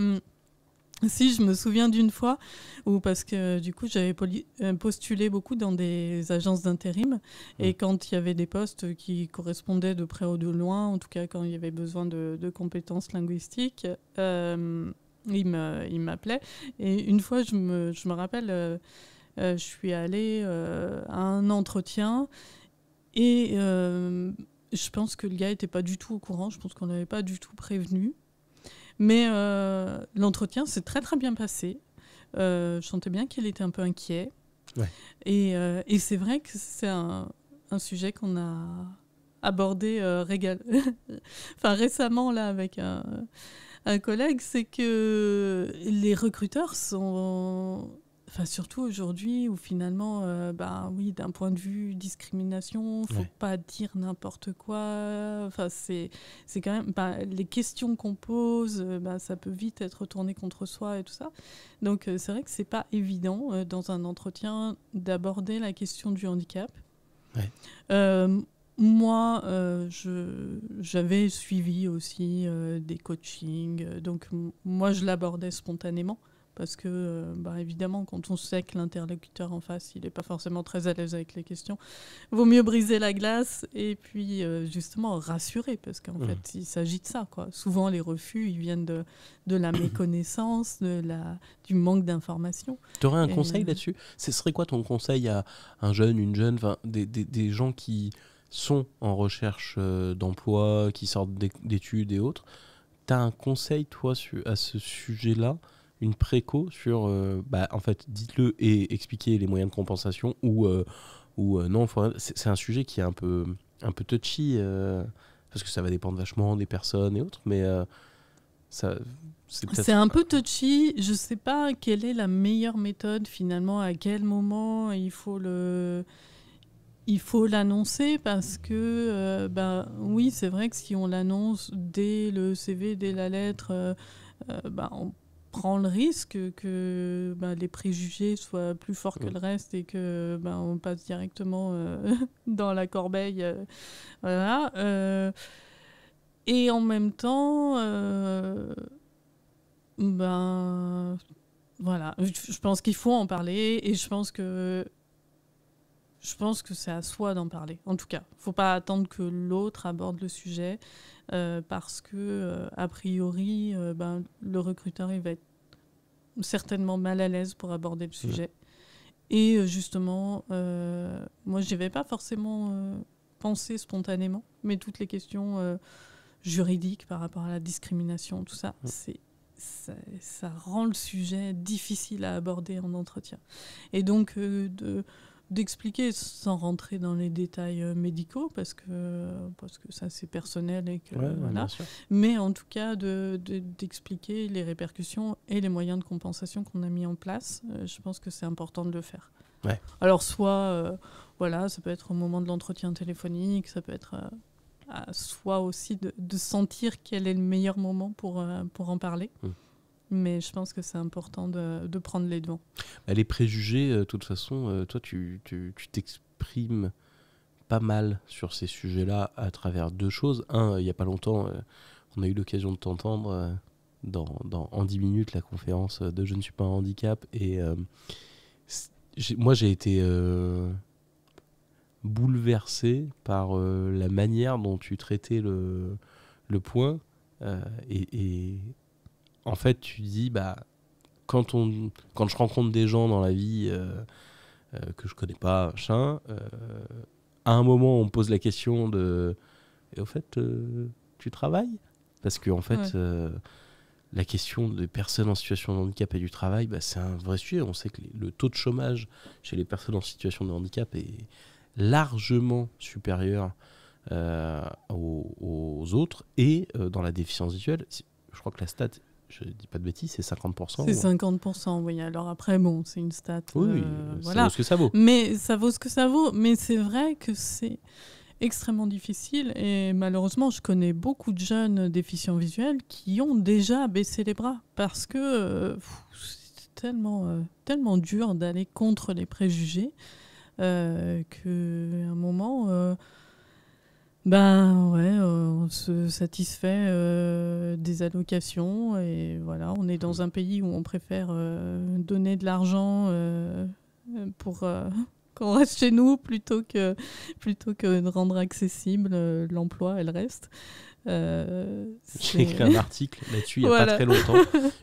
si, je me souviens d'une fois où, parce que du coup, j'avais postulé beaucoup dans des agences d'intérim et quand il y avait des postes qui correspondaient de près ou de loin, en tout cas quand il y avait besoin de compétences linguistiques, il m'appelait. Et une fois, je me rappelle, je suis allée à un entretien et je pense que le gars n'était pas du tout au courant, je pense qu'on ne l'avait pas du tout prévenu. Mais l'entretien s'est très très bien passé. Je sentais bien qu'il était un peu inquiet. Et c'est vrai que c'est un sujet qu'on a abordé récemment là, avec un collègue. C'est que les recruteurs sont surtout aujourd'hui où finalement, oui, d'un point de vue discrimination, faut pas dire n'importe quoi. Enfin, c'est quand même les questions qu'on pose, ça peut vite être retourné contre soi et tout ça. Donc c'est vrai que c'est pas évident dans un entretien d'aborder la question du handicap. Moi, j'avais suivi aussi des coachings, donc moi je l'abordais spontanément. Parce que, évidemment, quand on sait que l'interlocuteur en face, il n'est pas forcément très à l'aise avec les questions, il vaut mieux briser la glace et puis justement rassurer, parce qu'en fait, il s'agit de ça, quoi. Souvent, les refus, ils viennent de la méconnaissance, du manque d'information. Tu aurais un conseil là-dessus ? Ce serait quoi ton conseil à un jeune, une jeune, des gens qui sont en recherche d'emploi, qui sortent d'études et autres ? Tu as un conseil, toi, à ce sujet-là ? Une préco sur, en fait, dites-le et expliquez les moyens de compensation ou non. C'est un sujet qui est un peu touchy parce que ça va dépendre vachement des personnes et autres, mais c'est un peu touchy. Je sais pas quelle est la meilleure méthode finalement, à quel moment il faut l'annoncer parce que oui, c'est vrai que si on l'annonce dès le CV, dès la lettre, on prend le risque que les préjugés soient plus forts que le reste et que on passe directement dans la corbeille. Voilà. Et en même temps, voilà, je pense qu'il faut en parler et je pense que c'est à soi d'en parler. En tout cas, il ne faut pas attendre que l'autre aborde le sujet parce que, a priori, le recruteur il va être certainement mal à l'aise pour aborder le sujet. Et justement, moi, je n'y avais pas forcément pensé spontanément, mais toutes les questions juridiques par rapport à la discrimination, tout ça, ça rend le sujet difficile à aborder en entretien. Et donc, d'expliquer sans rentrer dans les détails médicaux parce que ça c'est personnel et que voilà, mais en tout cas d'expliquer les répercussions et les moyens de compensation qu'on a mis en place. Je pense que c'est important de le faire. Alors soit ça peut être au moment de l'entretien téléphonique, ça peut être à soi aussi de sentir quel est le meilleur moment pour en parler. Mais je pense que c'est important de prendre les devants. Les préjugés, de toute façon, toi, tu t'exprimes pas mal sur ces sujets-là à travers deux choses. Un, il n'y a pas longtemps, on a eu l'occasion de t'entendre en 10 minutes, la conférence de « Je ne suis pas un handicap ». Et moi, j'ai été bouleversé par la manière dont tu traitais le point. Et en fait, tu dis, quand je rencontre des gens dans la vie que je connais pas, à un moment, on me pose la question de « Et au fait, tu travailles ?» Parce que en fait, la question des personnes en situation de handicap et du travail, c'est un vrai sujet. On sait que le taux de chômage chez les personnes en situation de handicap est largement supérieur aux autres. Et dans la déficience visuelle, je crois que la stat... Je dis pas de bêtises, c'est 50%. C'est 50%, oui. Alors après, c'est une stat. Oui, ça vaut ce que ça vaut. Mais ça vaut ce que ça vaut. Mais c'est vrai que c'est extrêmement difficile. Et malheureusement, je connais beaucoup de jeunes déficients visuels qui ont déjà baissé les bras. Parce que c'est tellement dur d'aller contre les préjugés qu'à un moment... on se satisfait des allocations et voilà, on est dans un pays où on préfère donner de l'argent pour qu'on reste chez nous plutôt que de rendre accessible l'emploi et le reste. J'ai écrit un article là-dessus il n'y a pas très longtemps,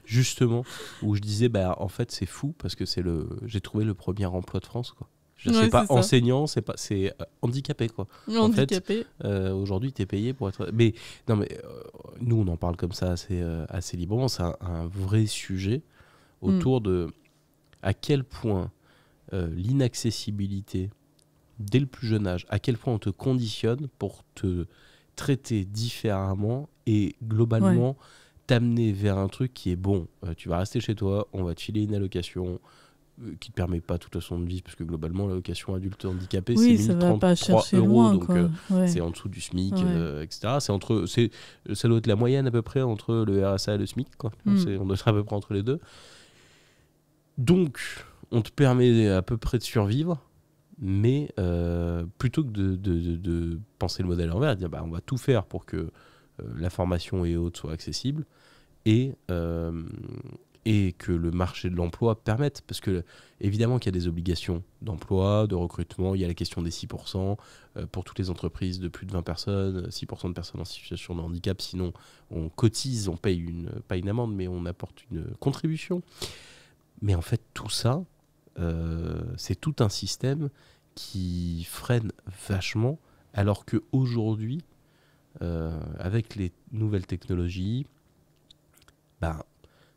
justement, où je disais en fait c'est fou parce que j'ai trouvé le premier emploi de France, quoi. C'est pas enseignant, c'est handicapé, quoi. Handicapé. En fait, aujourd'hui, t'es payé pour être... Mais nous, on en parle comme ça assez librement. C'est un vrai sujet autour de à quel point l'inaccessibilité, dès le plus jeune âge, à quel point on te conditionne pour te traiter différemment et globalement t'amener vers un truc qui est bon. Tu vas rester chez toi, on va te filer une allocation... qui te permet pas de toute façon de vivre, parce que globalement, l'allocation adulte handicapé, Oui, c'est ça va pas 1033 chercher €, loin, donc quoi. Ouais. c'est en dessous du SMIC, Ouais. etc. Ça doit être la moyenne à peu près entre le RSA et le SMIC, quoi. On doit être à peu près entre les deux. Donc, on te permet à peu près de survivre, mais plutôt que de penser le modèle envers, dire on va tout faire pour que l'information et autres soient accessibles et que le marché de l'emploi permette, parce que évidemment qu'il y a des obligations d'emploi, de recrutement, il y a la question des 6% pour toutes les entreprises de plus de 20 personnes, 6% de personnes en situation de handicap, sinon on cotise, on paye pas une amende, mais on apporte une contribution. Mais en fait, tout ça, c'est tout un système qui freine vachement, alors qu'aujourd'hui, avec les nouvelles technologies,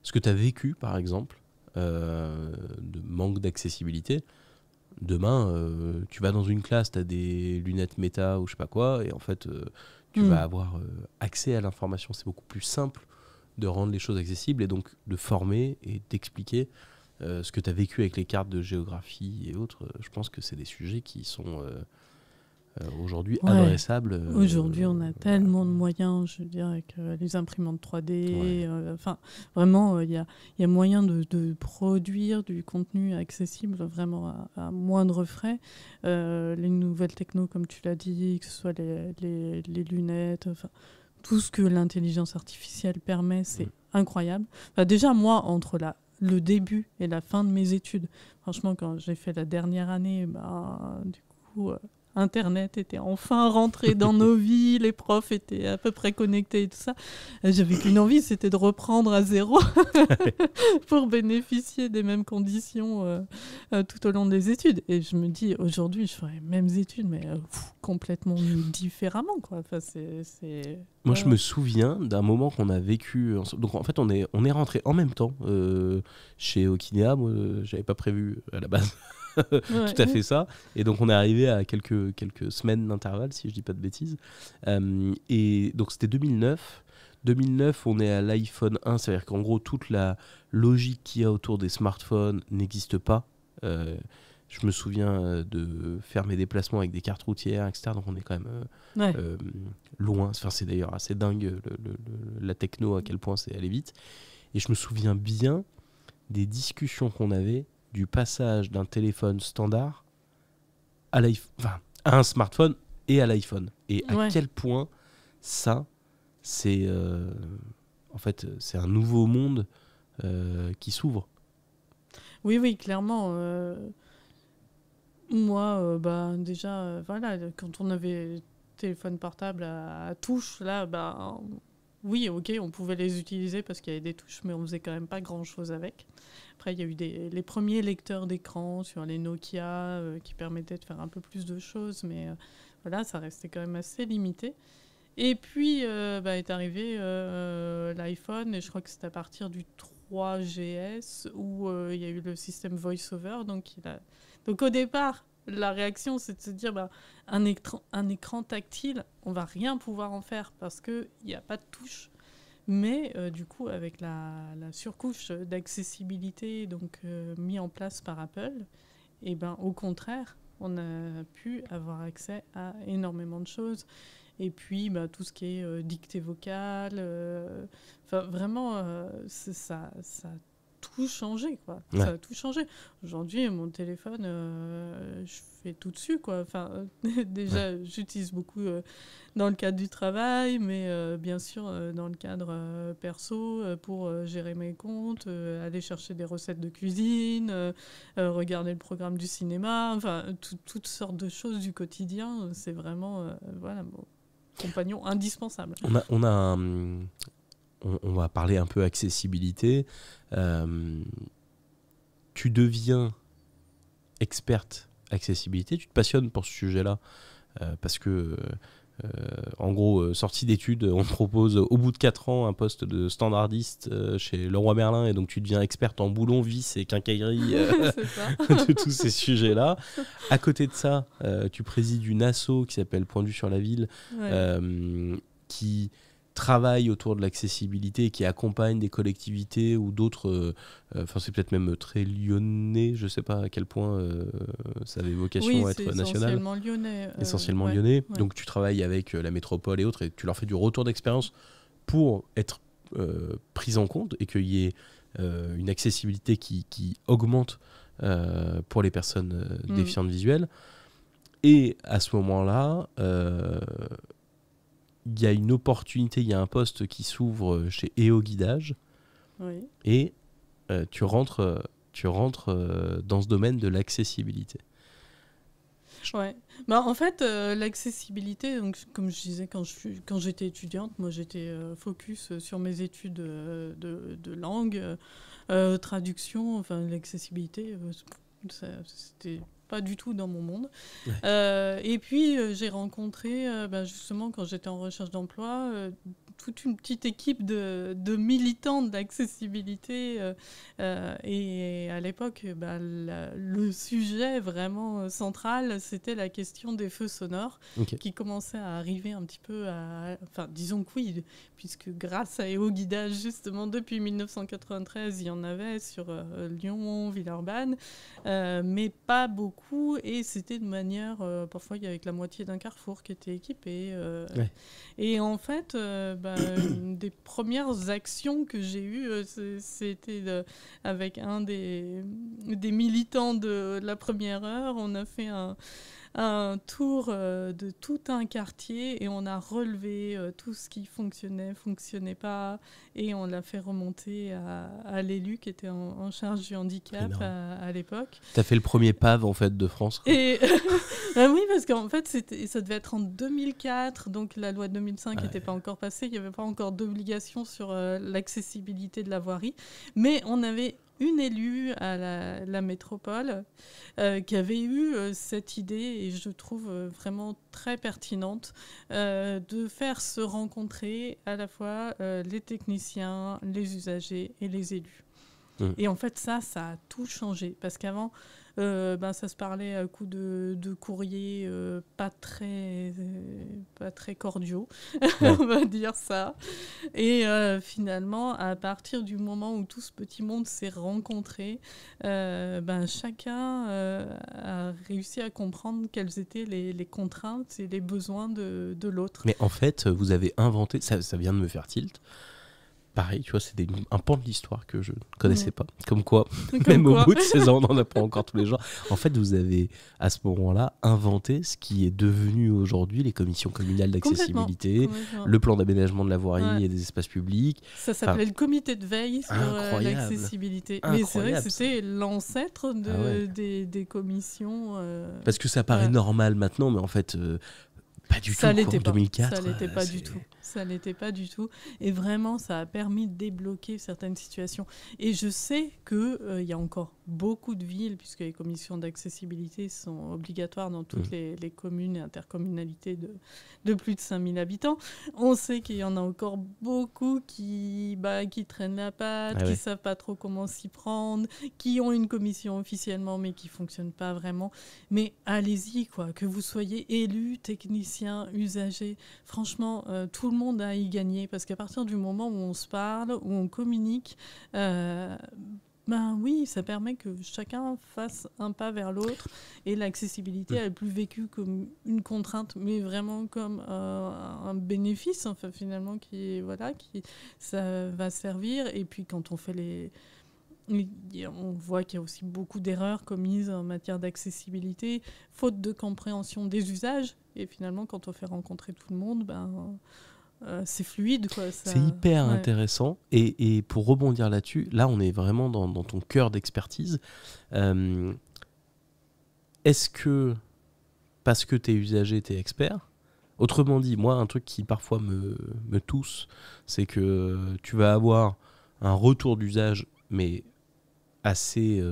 ce que tu as vécu, par exemple, de manque d'accessibilité, demain, tu vas dans une classe, tu as des lunettes méta ou je sais pas quoi, et en fait, tu vas avoir accès à l'information. C'est beaucoup plus simple de rendre les choses accessibles et donc de former et d'expliquer ce que tu as vécu avec les cartes de géographie et autres. Je pense que c'est des sujets qui sont aujourd'hui adressables. Aujourd'hui, on a tellement de moyens, je veux dire, avec les imprimantes 3D. Vraiment, il y a moyen de produire du contenu accessible vraiment à moindre frais. Les nouvelles technos, comme tu l'as dit, que ce soit les lunettes, tout ce que l'intelligence artificielle permet, c'est incroyable. Déjà, moi, entre le début et la fin de mes études, franchement, quand j'ai fait la dernière année, du coup... Internet était enfin rentré dans nos vies, les profs étaient à peu près connectés et tout ça. J'avais qu'une envie, c'était de reprendre à zéro pour bénéficier des mêmes conditions tout au long des études. Et je me dis, aujourd'hui, je ferais les mêmes études, mais complètement différemment, quoi. Enfin, Moi, je me souviens d'un moment qu'on a vécu. Donc, en fait, on est rentré en même temps chez Okinéa. Moi, j'avais pas prévu à la base. Tout à fait ça. Et donc on est arrivé à quelques semaines d'intervalle, si je dis pas de bêtises. Et donc c'était 2009. 2009, on est à l'iPhone 1, c'est-à-dire qu'en gros toute la logique qu'il y a autour des smartphones n'existe pas. Je me souviens de faire mes déplacements avec des cartes routières, etc. Donc on est quand même loin. Enfin, c'est d'ailleurs assez dingue la techno, à quel point c'est allé vite. Et je me souviens bien des discussions qu'on avait du passage d'un téléphone standard à un smartphone et à l'iPhone. Et à quel point ça, c'est en fait, c'est un nouveau monde qui s'ouvre. Oui, clairement. Moi, déjà, quand on avait téléphone portable à touche, là, oui, ok, on pouvait les utiliser parce qu'il y avait des touches, mais on faisait quand même pas grand-chose avec. Après, il y a eu les premiers lecteurs d'écran sur les Nokia qui permettaient de faire un peu plus de choses, mais ça restait quand même assez limité. Et puis, est arrivé l'iPhone, et je crois que c'est à partir du 3GS où il y a eu le système VoiceOver. Donc au départ, la réaction, c'est de se dire un écran tactile, on va rien pouvoir en faire parce qu'il n'y a pas de touche. Mais du coup, avec la surcouche d'accessibilité mis en place par Apple, au contraire, on a pu avoir accès à énormément de choses. Et puis, tout ce qui est dictée vocale, vraiment, ça a tout changé, quoi. Ouais. Ça a tout changé. Aujourd'hui, mon téléphone, je fais tout dessus, quoi. Enfin, déjà, j'utilise beaucoup dans le cadre du travail, mais bien sûr, dans le cadre perso, pour gérer mes comptes, aller chercher des recettes de cuisine, regarder le programme du cinéma, enfin, toutes sortes de choses du quotidien. C'est vraiment, mon compagnon indispensable. On va parler un peu accessibilité. Tu deviens experte accessibilité, tu te passionnes pour ce sujet-là parce que, en gros, sortie d'études, on te propose au bout de 4 ans un poste de standardiste chez Leroy Merlin et donc tu deviens experte en boulons, vis et quincaillerie de tous ces sujets-là. À côté de ça, tu présides une asso qui s'appelle Point de vue sur la ville qui travaillent autour de l'accessibilité et qui accompagnent des collectivités ou d'autres, c'est peut-être même très lyonnais, je ne sais pas à quel point ça avait vocation à être national. Essentiellement lyonnais. Essentiellement lyonnais. Donc tu travailles avec la métropole et autres et tu leur fais du retour d'expérience pour être prise en compte et qu'il y ait une accessibilité qui augmente pour les personnes déficientes visuelles. Et à ce moment-là, il y a une opportunité, il y a un poste qui s'ouvre chez EO Guidage et tu rentres dans ce domaine de l'accessibilité. Ouais. Bah, en fait, l'accessibilité, donc, comme je disais, quand j'étais étudiante, moi j'étais focus sur mes études de langue, traduction, enfin l'accessibilité, c'était pas du tout dans mon monde. Et puis j'ai rencontré, justement, quand j'étais en recherche d'emploi, toute une petite équipe de militants d'accessibilité. Et à l'époque, le sujet vraiment central, c'était la question des feux sonores qui commençait à arriver un petit peu Enfin, disons que oui, puisque grâce à EO Guidage, justement, depuis 1993, il y en avait sur Lyon, Villeurbanne, mais pas beaucoup. Et c'était de manière... parfois, il y avait que la moitié d'un carrefour qui était équipé. Et en fait... une des premières actions que j'ai eues, c'était avec un des militants de la première heure. On a fait un tour de tout un quartier et on a relevé tout ce qui fonctionnait pas, et on l'a fait remonter à l'élu qui était en charge du handicap à l'époque. Tu as fait le premier PAV en fait de France. Et oui, parce qu'en fait ça devait être en 2004, donc la loi de 2005 n'était pas encore passée, il n'y avait pas encore d'obligation sur l'accessibilité de la voirie, mais on avait une élue à la métropole qui avait eu cette idée, et je trouve vraiment très pertinente, de faire se rencontrer à la fois les techniciens, les usagers et les élus. Et en fait, ça a tout changé. Parce qu'avant, ça se parlait à coup de courriers pas très cordiaux, on va dire ça. Et finalement, à partir du moment où tout ce petit monde s'est rencontré, chacun a réussi à comprendre quelles étaient les contraintes et les besoins de l'autre. Mais en fait, vous avez inventé, ça vient de me faire tilt. Pareil, tu vois, c'est un pan de l'histoire que je ne connaissais pas. Comme quoi, au bout de 16 ans, on en apprend encore tous les jours. En fait, vous avez, à ce moment-là, inventé ce qui est devenu aujourd'hui les commissions communales d'accessibilité, le plan d'aménagement de la voirie et des espaces publics. Ça s'appelait le comité de veille sur l'accessibilité. Mais c'est vrai que c'était l'ancêtre des commissions. Parce que ça paraît normal maintenant, mais en fait... pas du tout, en 2004. Ça l'était pas du tout. Ça l'était pas du tout. Et vraiment, ça a permis de débloquer certaines situations. Et je sais qu'il y a encore beaucoup de villes, puisque les commissions d'accessibilité sont obligatoires dans toutes les communes et intercommunalités de plus de 5000 habitants. On sait qu'il y en a encore beaucoup qui traînent la patte, qui savent pas trop comment s'y prendre, qui ont une commission officiellement, mais qui fonctionne pas vraiment. Mais allez-y, quoi. Que vous soyez élu, technicien, usager, franchement, tout le monde a à y gagner, parce qu'à partir du moment où on se parle, où on communique, oui, ça permet que chacun fasse un pas vers l'autre, et l'accessibilité elle est plus vécue comme une contrainte, mais vraiment comme un bénéfice, enfin, finalement, qui ça va servir. Et puis quand on fait on voit qu'il y a aussi beaucoup d'erreurs commises en matière d'accessibilité, faute de compréhension des usages, et finalement quand on fait rencontrer tout le monde, c'est fluide, quoi. C'est hyper intéressant. Et pour rebondir là-dessus, là on est vraiment dans ton cœur d'expertise. Est-ce que, parce que tu es usager, tu es expert? Autrement dit, moi, un truc qui parfois me tousse, c'est que tu vas avoir un retour d'usage, mais assez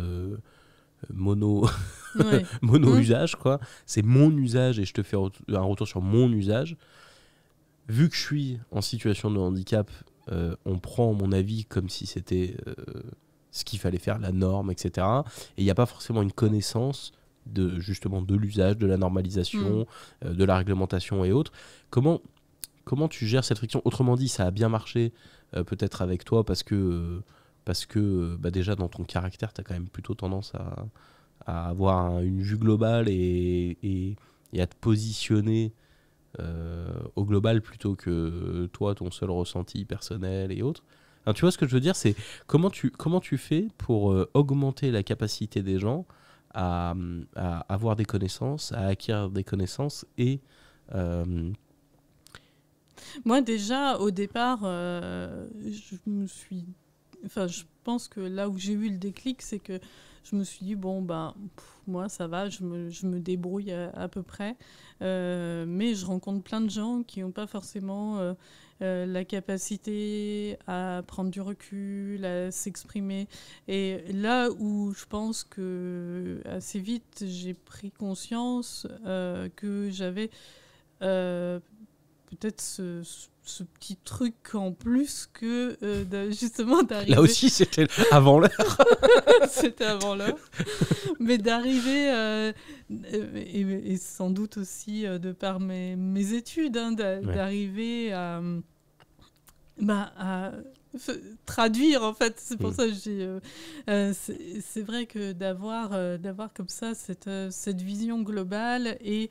mono-usage, quoi. C'est mon usage et je te fais un retour sur mon usage. Vu que je suis en situation de handicap, on prend mon avis comme si c'était ce qu'il fallait faire, la norme, etc. Et il n'y a pas forcément une connaissance justement de l'usage, de la normalisation, de la réglementation et autres. Comment comment tu gères cette friction? Autrement dit, ça a bien marché peut-être avec toi parce que déjà dans ton caractère, tu as quand même plutôt tendance à avoir une vue globale et à te positionner au global plutôt que toi, ton seul ressenti personnel et autres. Alors, tu vois ce que je veux dire, c'est comment tu fais pour augmenter la capacité des gens à avoir des connaissances, à acquérir des connaissances et Moi, déjà, au départ, je pense que là où j'ai eu le déclic, c'est que je me suis dit, bon, ben, moi, ça va, je me débrouille à peu près. Mais je rencontre plein de gens qui n'ont pas forcément la capacité à prendre du recul, à s'exprimer. Et là où je pense que assez vite, j'ai pris conscience que j'avais peut-être ce petit truc en plus que justement d'arriver... Là aussi, c'était avant l'heure. C'était avant l'heure. Mais d'arriver, et sans doute aussi de par mes études, hein, d'arriver à traduire, en fait. C'est pour ça que j'ai... c'est vrai que d'avoir comme ça cette vision globale et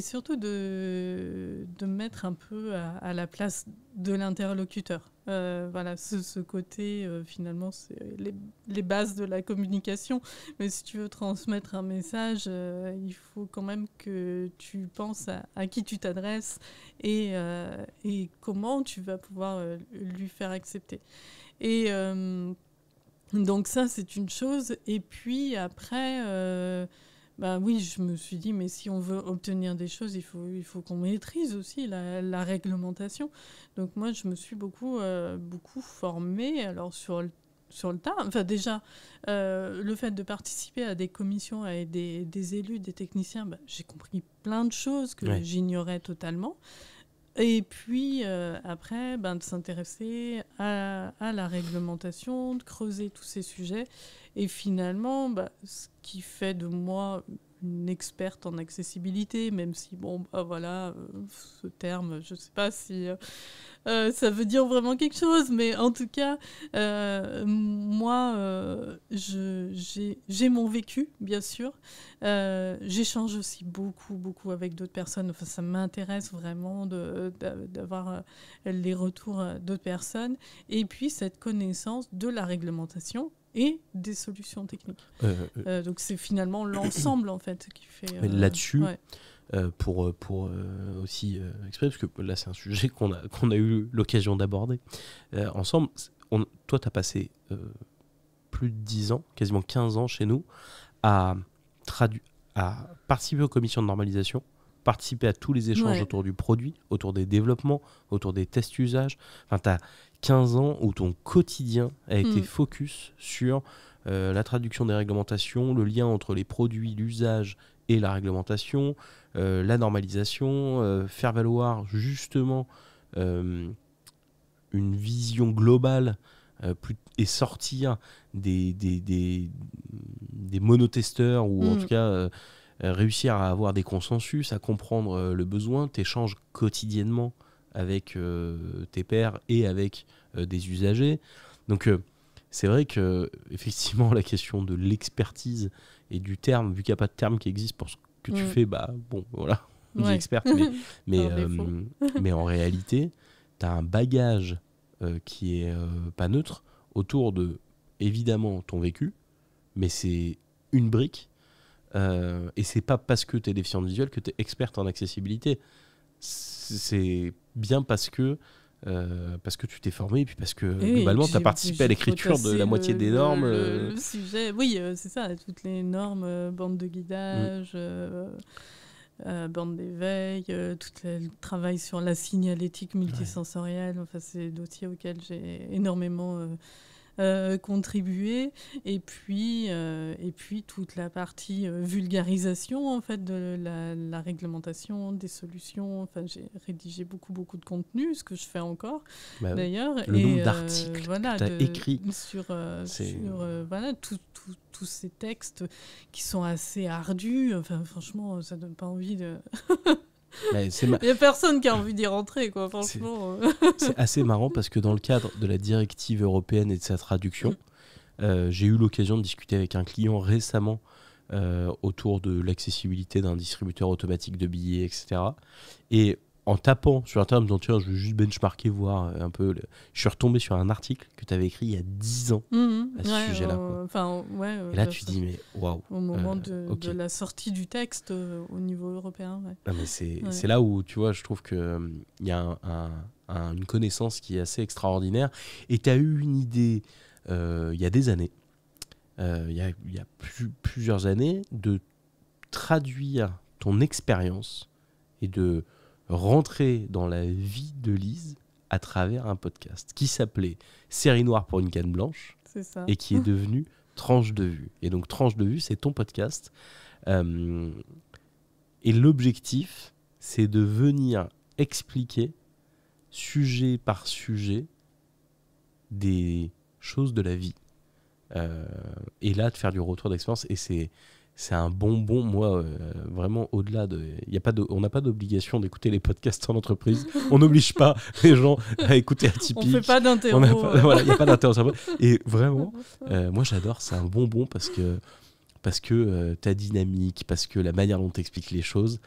surtout de mettre un peu à la place de l'interlocuteur. Voilà, ce côté, finalement, c'est les bases de la communication. Mais si tu veux transmettre un message, il faut quand même que tu penses à qui tu t'adresses et comment tu vas pouvoir lui faire accepter. Et donc ça, c'est une chose. Et puis après... oui, je me suis dit, mais si on veut obtenir des choses, il faut qu'on maîtrise aussi la réglementation. Donc moi, je me suis beaucoup formée alors sur le tas. Enfin déjà, le fait de participer à des commissions avec des élus, des techniciens, j'ai compris plein de choses que j'ignorais totalement. Et puis après, de s'intéresser à la réglementation, de creuser tous ces sujets. Et finalement, ce qui fait de moi une experte en accessibilité, même si, voilà, ce terme, je ne sais pas si ça veut dire vraiment quelque chose, mais en tout cas, moi, j'ai mon vécu, bien sûr. J'échange aussi beaucoup avec d'autres personnes. Enfin, ça m'intéresse vraiment d'avoir les retours d'autres personnes. Et puis, cette connaissance de la réglementation et des solutions techniques. Donc c'est finalement l'ensemble en fait qui fait... là-dessus, pour aussi exprimer, parce que là c'est un sujet qu'on a eu l'occasion d'aborder ensemble. Toi tu as passé plus de 10 ans, quasiment 15 ans chez nous, à participer aux commissions de normalisation, participer à tous les échanges autour du produit, autour des développements, autour des tests usages. Enfin, tu as 15 ans où ton quotidien a été focus sur la traduction des réglementations, le lien entre les produits, l'usage et la réglementation, la normalisation, faire valoir justement une vision globale et sortir des monotesteurs ou en tout cas réussir à avoir des consensus, à comprendre le besoin. T'échanges quotidiennement avec tes pairs et avec des usagers. Donc c'est vrai que effectivement la question de l'expertise et du terme, vu qu'il n'y a pas de terme qui existe pour ce que tu fais, voilà, on dit experte, mais en réalité, tu as un bagage qui est pas neutre autour de, évidemment, ton vécu, mais c'est une brique, et c'est pas parce que tu es déficiente visuelle que tu es experte en accessibilité. C'est bien parce que tu t'es formé et puis parce que globalement tu as participé à l'écriture de la moitié des normes. Le sujet, oui, c'est ça, toutes les normes, bandes de guidage, bande d'éveil, tout le travail sur la signalétique multisensorielle, enfin, c'est des dossiers auxquels j'ai énormément contribué. Et puis toute la partie vulgarisation en fait, de la réglementation, des solutions. Enfin, j'ai rédigé beaucoup de contenu, ce que je fais encore d'ailleurs. Le nombre d'articles que tu as écrits. Sur voilà, tous ces textes qui sont assez ardus. Enfin, franchement, ça donne pas envie de... Il n'y a personne qui a envie d'y rentrer, quoi, franchement. C'est assez marrant parce que dans le cadre de la directive européenne et de sa traduction, j'ai eu l'occasion de discuter avec un client récemment autour de l'accessibilité d'un distributeur automatique de billets, etc. Et en tapant sur Internet, en me disant tiens, je vais juste benchmarker, voir un peu. Je suis retombé sur un article que tu avais écrit il y a 10 ans à ce sujet-là. Et là, tu dis, mais waouh. Au moment de la sortie du texte au niveau européen. Ouais. Non, mais c'est là où, tu vois, je trouve qu'il y a une connaissance qui est assez extraordinaire. Et tu as eu une idée il y a des années, il y a plusieurs années, de traduire ton expérience et de rentrer dans la vie de Lise à travers un podcast qui s'appelait Série Noire pour une canne blanche. C'est ça. Et qui est devenu Tranche de vue. Et donc Tranche de vue, c'est ton podcast. Et l'objectif, c'est de venir expliquer, sujet par sujet, des choses de la vie. Et là, de faire du retour d'expérience. Et c'est un bonbon, moi, vraiment au-delà de... on n'a pas d'obligation d'écouter les podcasts en entreprise. On n'oblige pas les gens à écouter Atypique. On ne fait pas d'interro. Voilà, il n'y a pas d'interro. Et vraiment, moi j'adore, c'est un bonbon parce que ta dynamique, parce que la manière dont tu expliques les choses,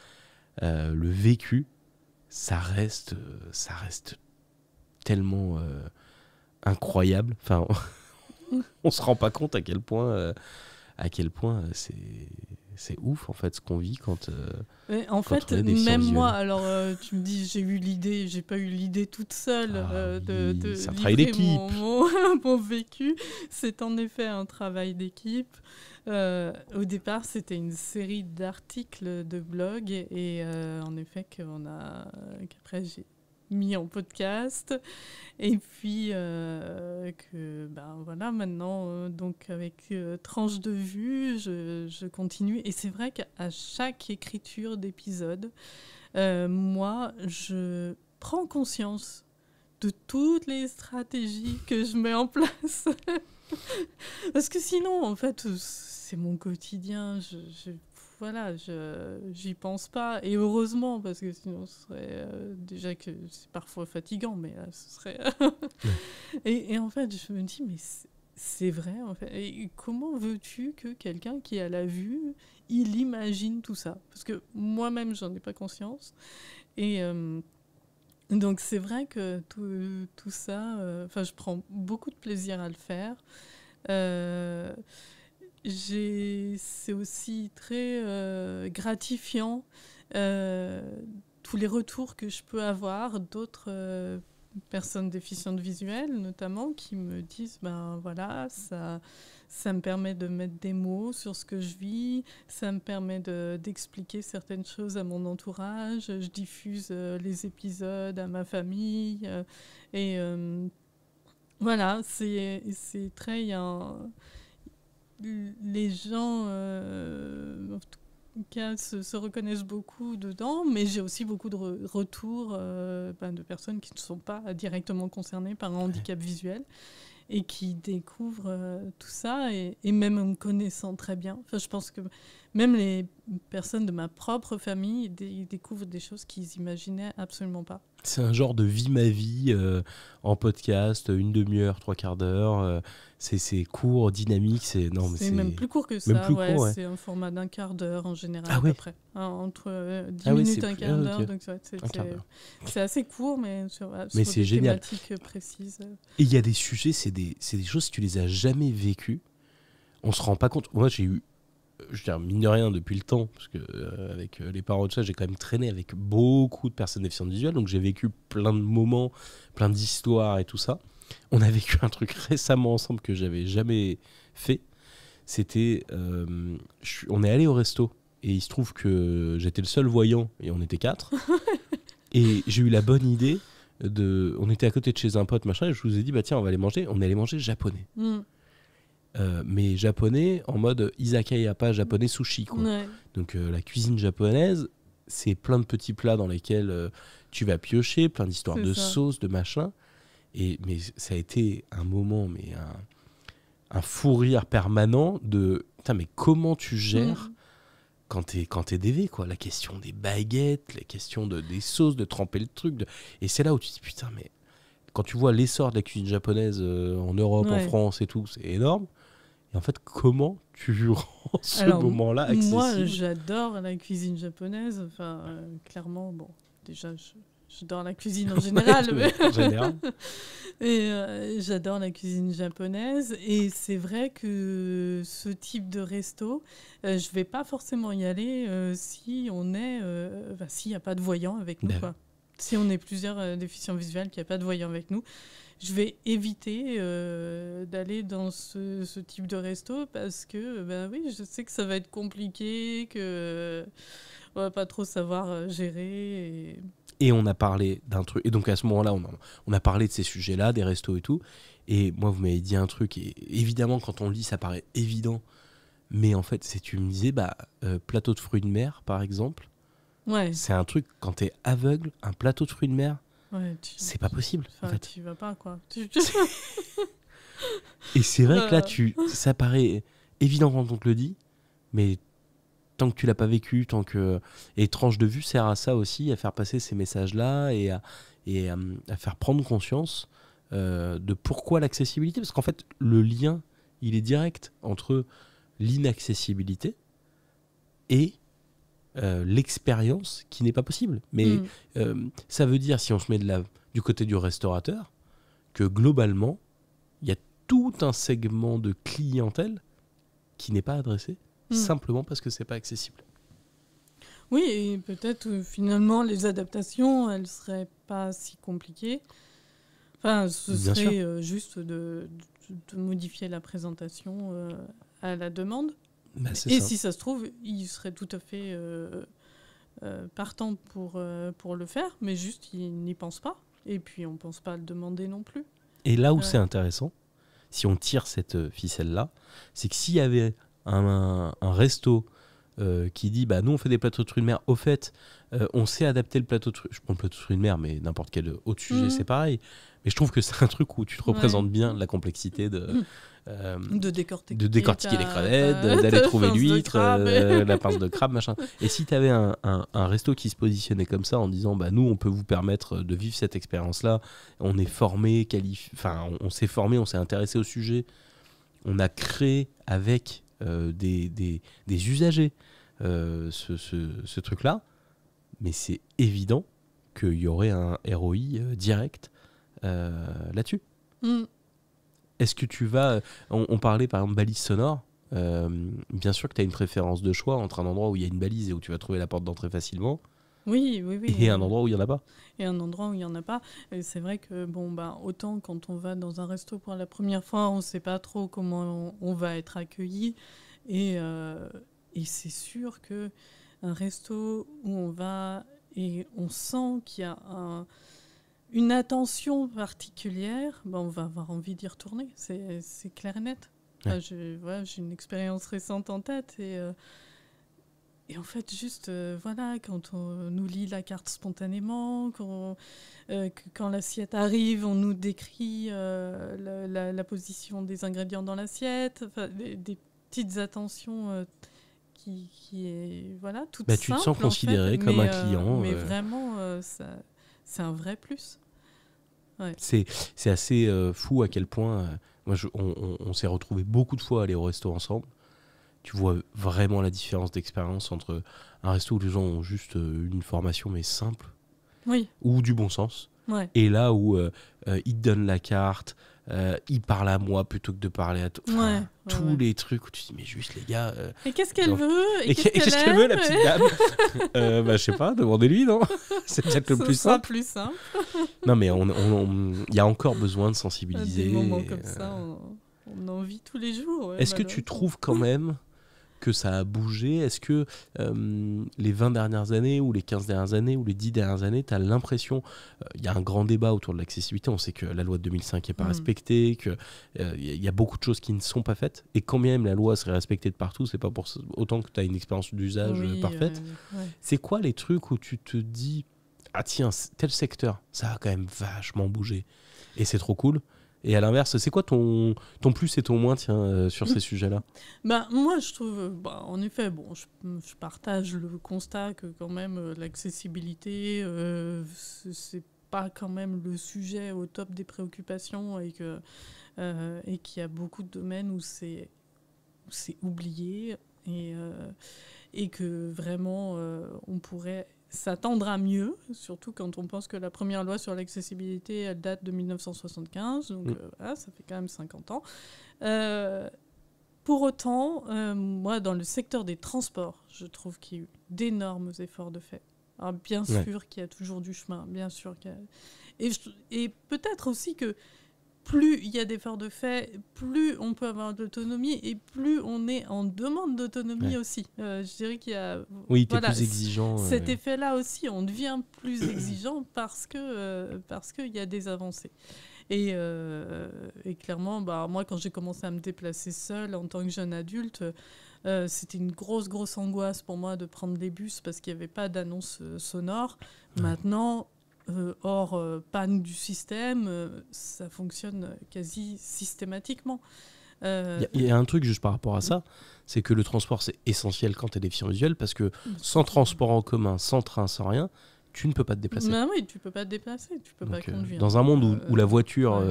le vécu, ça reste tellement incroyable. Enfin, on se rend pas compte à quel point c'est ouf en fait ce qu'on vit quand en quand fait on a des même visuels. moi, alors tu me dis j'ai pas eu l'idée toute seule de c'est un travail livrer d'équipe. mon vécu. C'est en effet un travail d'équipe. Au départ c'était une série d'articles de blog et en effet qu'après j'ai mis en podcast et puis voilà, maintenant donc avec Tranche de vue je continue et c'est vrai qu'à chaque écriture d'épisode moi je prends conscience de toutes les stratégies que je mets en place parce que sinon en fait c'est mon quotidien, j'y pense pas. Et heureusement, parce que sinon, ce serait déjà que c'est parfois fatigant, mais ce serait... et en fait, je me dis, mais c'est vrai, en fait. Et comment veux-tu que quelqu'un qui a la vue, il imagine tout ça ? Parce que moi-même, j'en ai pas conscience. Et donc, c'est vrai que tout ça... je prends beaucoup de plaisir à le faire. C'est aussi très gratifiant tous les retours que je peux avoir d'autres personnes déficientes visuelles notamment qui me disent voilà, ça me permet de mettre des mots sur ce que je vis, ça me permet d'expliquer certaines choses à mon entourage, je diffuse les épisodes à ma famille et voilà, c'est très... les gens, en tout cas, se reconnaissent beaucoup dedans, mais j'ai aussi beaucoup de retours de personnes qui ne sont pas directement concernées par un handicap visuel et qui découvrent tout ça, et même en me connaissant très bien. Enfin, je pense que même les personnes de ma propre famille découvrent des choses qu'ils n'imaginaient absolument pas. C'est un genre de vie ma vie en podcast, 1 demi-heure, 3/4 d'heure. C'est court, dynamique. C'est même plus court que ça. Court, ouais. C'est un format d'1/4 d'heure en général, à peu près. Entre 10 minutes et 1/4 d'heure. Donc, c'est assez court, mais sur c'est des génial. Thématiques précises. Et il y a des sujets, c'est des choses, si tu les as jamais vécues, on se rend pas compte. Moi, j'ai eu, je veux dire, mine de rien, depuis le temps, parce que avec les parents de ça, j'ai quand même traîné avec beaucoup de personnes déficientes visuelles, donc j'ai vécu plein de moments, plein d'histoires et tout ça. On a vécu un truc récemment ensemble que j'avais jamais fait. C'était, on est allé au resto et il se trouve que j'étais le seul voyant et on était 4. Et j'ai eu la bonne idée on était à côté de chez un pote machin et je vous ai dit tiens, on va aller manger. On allait manger japonais. Mais japonais en mode izakaya, pas japonais sushi quoi. Ouais. Donc la cuisine japonaise, c'est plein de petits plats dans lesquels tu vas piocher, plein d'histoires de sauces, de machin. Mais ça a été un moment, mais un fou rire permanent de putain, mais comment tu gères quand t'es DV, quoi. La question des baguettes, la question des sauces, de tremper le truc. Et c'est là où tu te dis, putain, mais quand tu vois l'essor de la cuisine japonaise en Europe, en France et tout, c'est énorme. Et en fait, comment tu rends ce moment-là accessible ? Moi, j'adore la cuisine japonaise. Enfin, clairement, bon, déjà, j'adore la cuisine en général. En général. Et j'adore la cuisine japonaise. Et c'est vrai que ce type de resto, je vais pas forcément y aller si on est, s'il n'y a pas de voyant avec nous, quoi. Si on est plusieurs déficients visuels, qu'il n'y a pas de voyant avec nous, je vais éviter d'aller dans ce type de resto parce que, oui, je sais que ça va être compliqué, qu'on va pas trop savoir gérer. Et on a parlé d'un truc. Et donc à ce moment-là, on a parlé de ces sujets-là, des restos et tout. Et moi, vous m'avez dit un truc. Et évidemment, quand on le lit, ça paraît évident. Mais en fait, tu me disais, plateau de fruits de mer, par exemple. Ouais. C'est un truc, quand t'es aveugle, un plateau de fruits de mer, c'est pas possible. En fait. Tu vas pas, quoi. Et c'est vrai que là, ça paraît évident quand on te le dit, mais tant que tu l'as pas vécu, et Tranche de Vue sert à ça aussi, à faire passer ces messages-là et à faire prendre conscience de pourquoi l'accessibilité. Parce qu'en fait, le lien, il est direct entre l'inaccessibilité et l'expérience qui n'est pas possible. Mais ça veut dire, si on se met du côté du restaurateur, que globalement, il y a tout un segment de clientèle qui n'est pas adressé, simplement parce que c'est pas accessible. Oui, et peut-être finalement les adaptations, elles seraient pas si compliquées. Enfin, ce serait juste de modifier la présentation à la demande. Et si ça se trouve, il serait tout à fait partant pour le faire, mais juste il n'y pense pas. Et puis on pense pas à le demander non plus. Et là où c'est intéressant, si on tire cette ficelle-là, c'est que s'il y avait un resto qui dit nous on fait des plateaux de fruits de mer, au fait on sait adapter le plateau de fruits, je prends le plateau de fruits de mer mais n'importe quel autre sujet c'est pareil, mais je trouve que c'est un truc où tu te représentes bien la complexité de décortiquer les crevettes, d'aller trouver l'huître, la pince de crabe, machin. Et si tu avais un resto qui se positionnait comme ça en disant nous on peut vous permettre de vivre cette expérience là, on est formé, on s'est formé, on s'est intéressé au sujet, on a créé avec des usagers ce truc là, mais c'est évident qu'il y aurait un ROI direct là-dessus. Est-ce que tu vas... On parlait par exemple balise sonore. Bien sûr que tu as une préférence de choix entre un endroit où il y a une balise et où tu vas trouver la porte d'entrée facilement. Oui. Et un endroit où il n'y en a pas. Et un endroit où il n'y en a pas. Et c'est vrai que, autant quand on va dans un resto pour la première fois, on ne sait pas trop comment on va être accueilli. Et c'est sûr qu'un resto où on va et on sent qu'il y a une attention particulière, on va avoir envie d'y retourner. C'est clair et net. Ouais. J'ai une expérience récente en tête et en fait, juste, quand on nous lit la carte spontanément, quand l'assiette arrive, on nous décrit la position des ingrédients dans l'assiette, des petites attentions qui est, toutes simples. Tu te sens considéré comme un client. Mais vraiment, c'est un vrai plus. Ouais. C'est assez fou à quel point... on s'est retrouvés beaucoup de fois à aller au resto ensemble. Tu vois vraiment la différence d'expérience entre un resto où les gens ont juste une formation mais simple, ou du bon sens, et là où ils te donnent la carte, ils parlent à moi plutôt que de parler à toi. Tous les trucs où tu te dis mais juste les gars... et qu'est-ce qu'elle veut et qu'est-ce qu'elle veut la petite dame Je sais pas, demandez-lui, non? C'est peut-être le plus simple. Plus simple. Non mais il y a encore besoin de sensibiliser. Des moments comme ça, on en vit tous les jours. Est-ce que tu trouves quand même que ça a bougé? Est-ce que les 20 dernières années ou les 15 dernières années ou les 10 dernières années, tu as l'impression... Il y a un grand débat autour de l'accessibilité. On sait que la loi de 2005 n'est pas respectée, qu'il y a beaucoup de choses qui ne sont pas faites. Et quand bien même la loi serait respectée de partout, c'est pas pour autant que tu as une expérience d'usage parfaite. C'est quoi les trucs où tu te dis « Ah tiens, tel secteur, ça a quand même vachement bougé. Et c'est trop cool ». Et à l'inverse, c'est quoi ton plus et ton moins, tiens, sur ces sujets-là? Moi, je trouve, en effet, je partage le constat que quand même l'accessibilité, c'est pas quand même le sujet au top des préoccupations et qu'il y a beaucoup de domaines où c'est oublié et que vraiment on pourrait s'attendre à mieux, surtout quand on pense que la première loi sur l'accessibilité, elle date de 1975, donc ça fait quand même 50 ans. Pour autant, moi, dans le secteur des transports, je trouve qu'il y a eu d'énormes efforts de fait. Alors, bien sûr qu'il y a toujours du chemin, bien sûr qu'il y a... Et peut-être aussi que plus il y a d'efforts de fait, plus on peut avoir de l'autonomie et plus on est en demande d'autonomie aussi. Je dirais qu'il y a... Oui, tu es plus exigeant. Cet effet-là aussi, on devient plus exigeant parce qu'il y a des avancées. Et clairement, moi, quand j'ai commencé à me déplacer seule en tant que jeune adulte, c'était une grosse angoisse pour moi de prendre les bus parce qu'il n'y avait pas d'annonce sonore. Ouais. Maintenant, hors panne du système, ça fonctionne quasi systématiquement. Il y a un truc juste par rapport à ça, c'est que le transport, c'est essentiel quand tu es déficient visuel parce que sans transport en commun, sans train, sans rien, tu ne peux pas te déplacer. Oui, tu peux pas te déplacer, tu peux pas conduire. Dans un monde où la voiture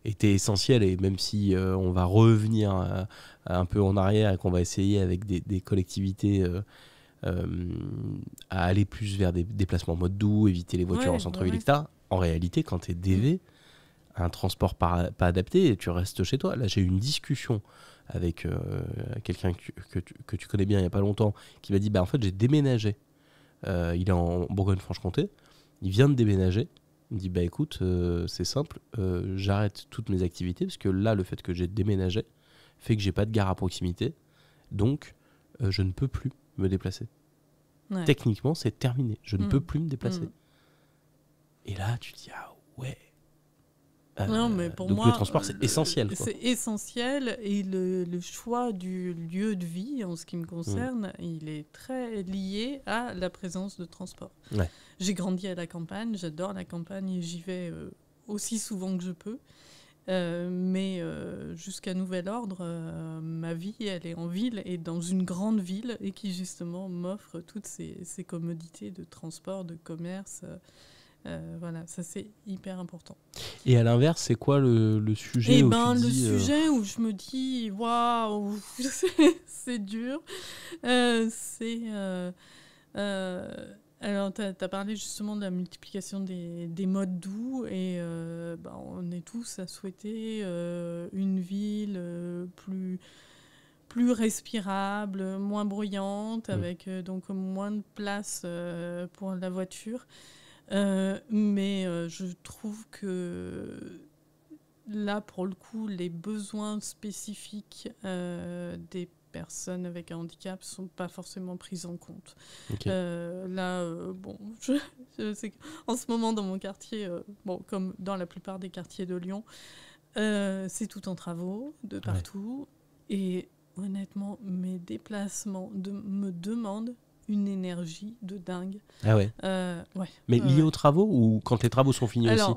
était essentielle, et même si on va revenir un peu en arrière et qu'on va essayer avec des collectivités à aller plus vers des déplacements en mode doux, éviter les voitures en centre-ville, etc. En réalité, quand tu es DV, un transport pas adapté, tu restes chez toi. Là, j'ai eu une discussion avec quelqu'un que tu connais bien il n'y a pas longtemps, qui m'a dit, en fait, j'ai déménagé. Il est en Bourgogne-Franche-Comté, il vient de déménager, il me dit écoute, c'est simple, j'arrête toutes mes activités parce que là le fait que j'ai déménagé fait que j'ai pas de gare à proximité, donc je ne peux plus me déplacer. Techniquement c'est terminé, je ne peux plus me déplacer. Et là tu te dis ouais. Non, mais pour donc moi, le transport c'est essentiel. C'est essentiel et le choix du lieu de vie, en ce qui me concerne, il est très lié à la présence de transport. Ouais. J'ai grandi à la campagne, j'adore la campagne et j'y vais aussi souvent que je peux. Mais jusqu'à nouvel ordre, ma vie, elle est en ville et dans une grande ville et qui justement m'offre toutes ces commodités de transport, de commerce. Voilà, ça c'est hyper important. Et à l'inverse, c'est quoi le sujet où tu dis, sujet où je me dis waouh, c'est dur. Alors, tu as parlé justement de la multiplication des modes doux et on est tous à souhaiter une ville plus respirable, moins bruyante, avec donc moins de place pour la voiture. Mais je trouve que là, pour le coup, les besoins spécifiques des personnes avec un handicap ne sont pas forcément pris en compte. Okay. Je sais qu'en ce moment, dans mon quartier, comme dans la plupart des quartiers de Lyon, c'est tout en travaux, de partout. Ouais. Et honnêtement, mes déplacements me demandent une énergie de dingue. Ah ouais. Mais lié aux travaux ou quand les travaux sont finis aussi?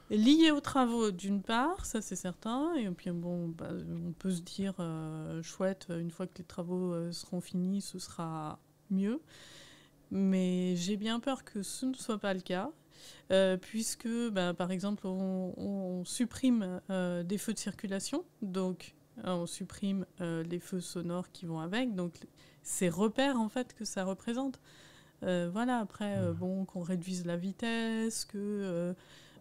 Lié aux travaux d'une part, ça c'est certain, et puis on peut se dire chouette, une fois que les travaux seront finis, ce sera mieux. Mais j'ai bien peur que ce ne soit pas le cas, puisque par exemple on supprime des feux de circulation, donc on supprime les feux sonores qui vont avec, donc ces repères en fait que ça représente. Voilà, après qu'on réduise la vitesse, que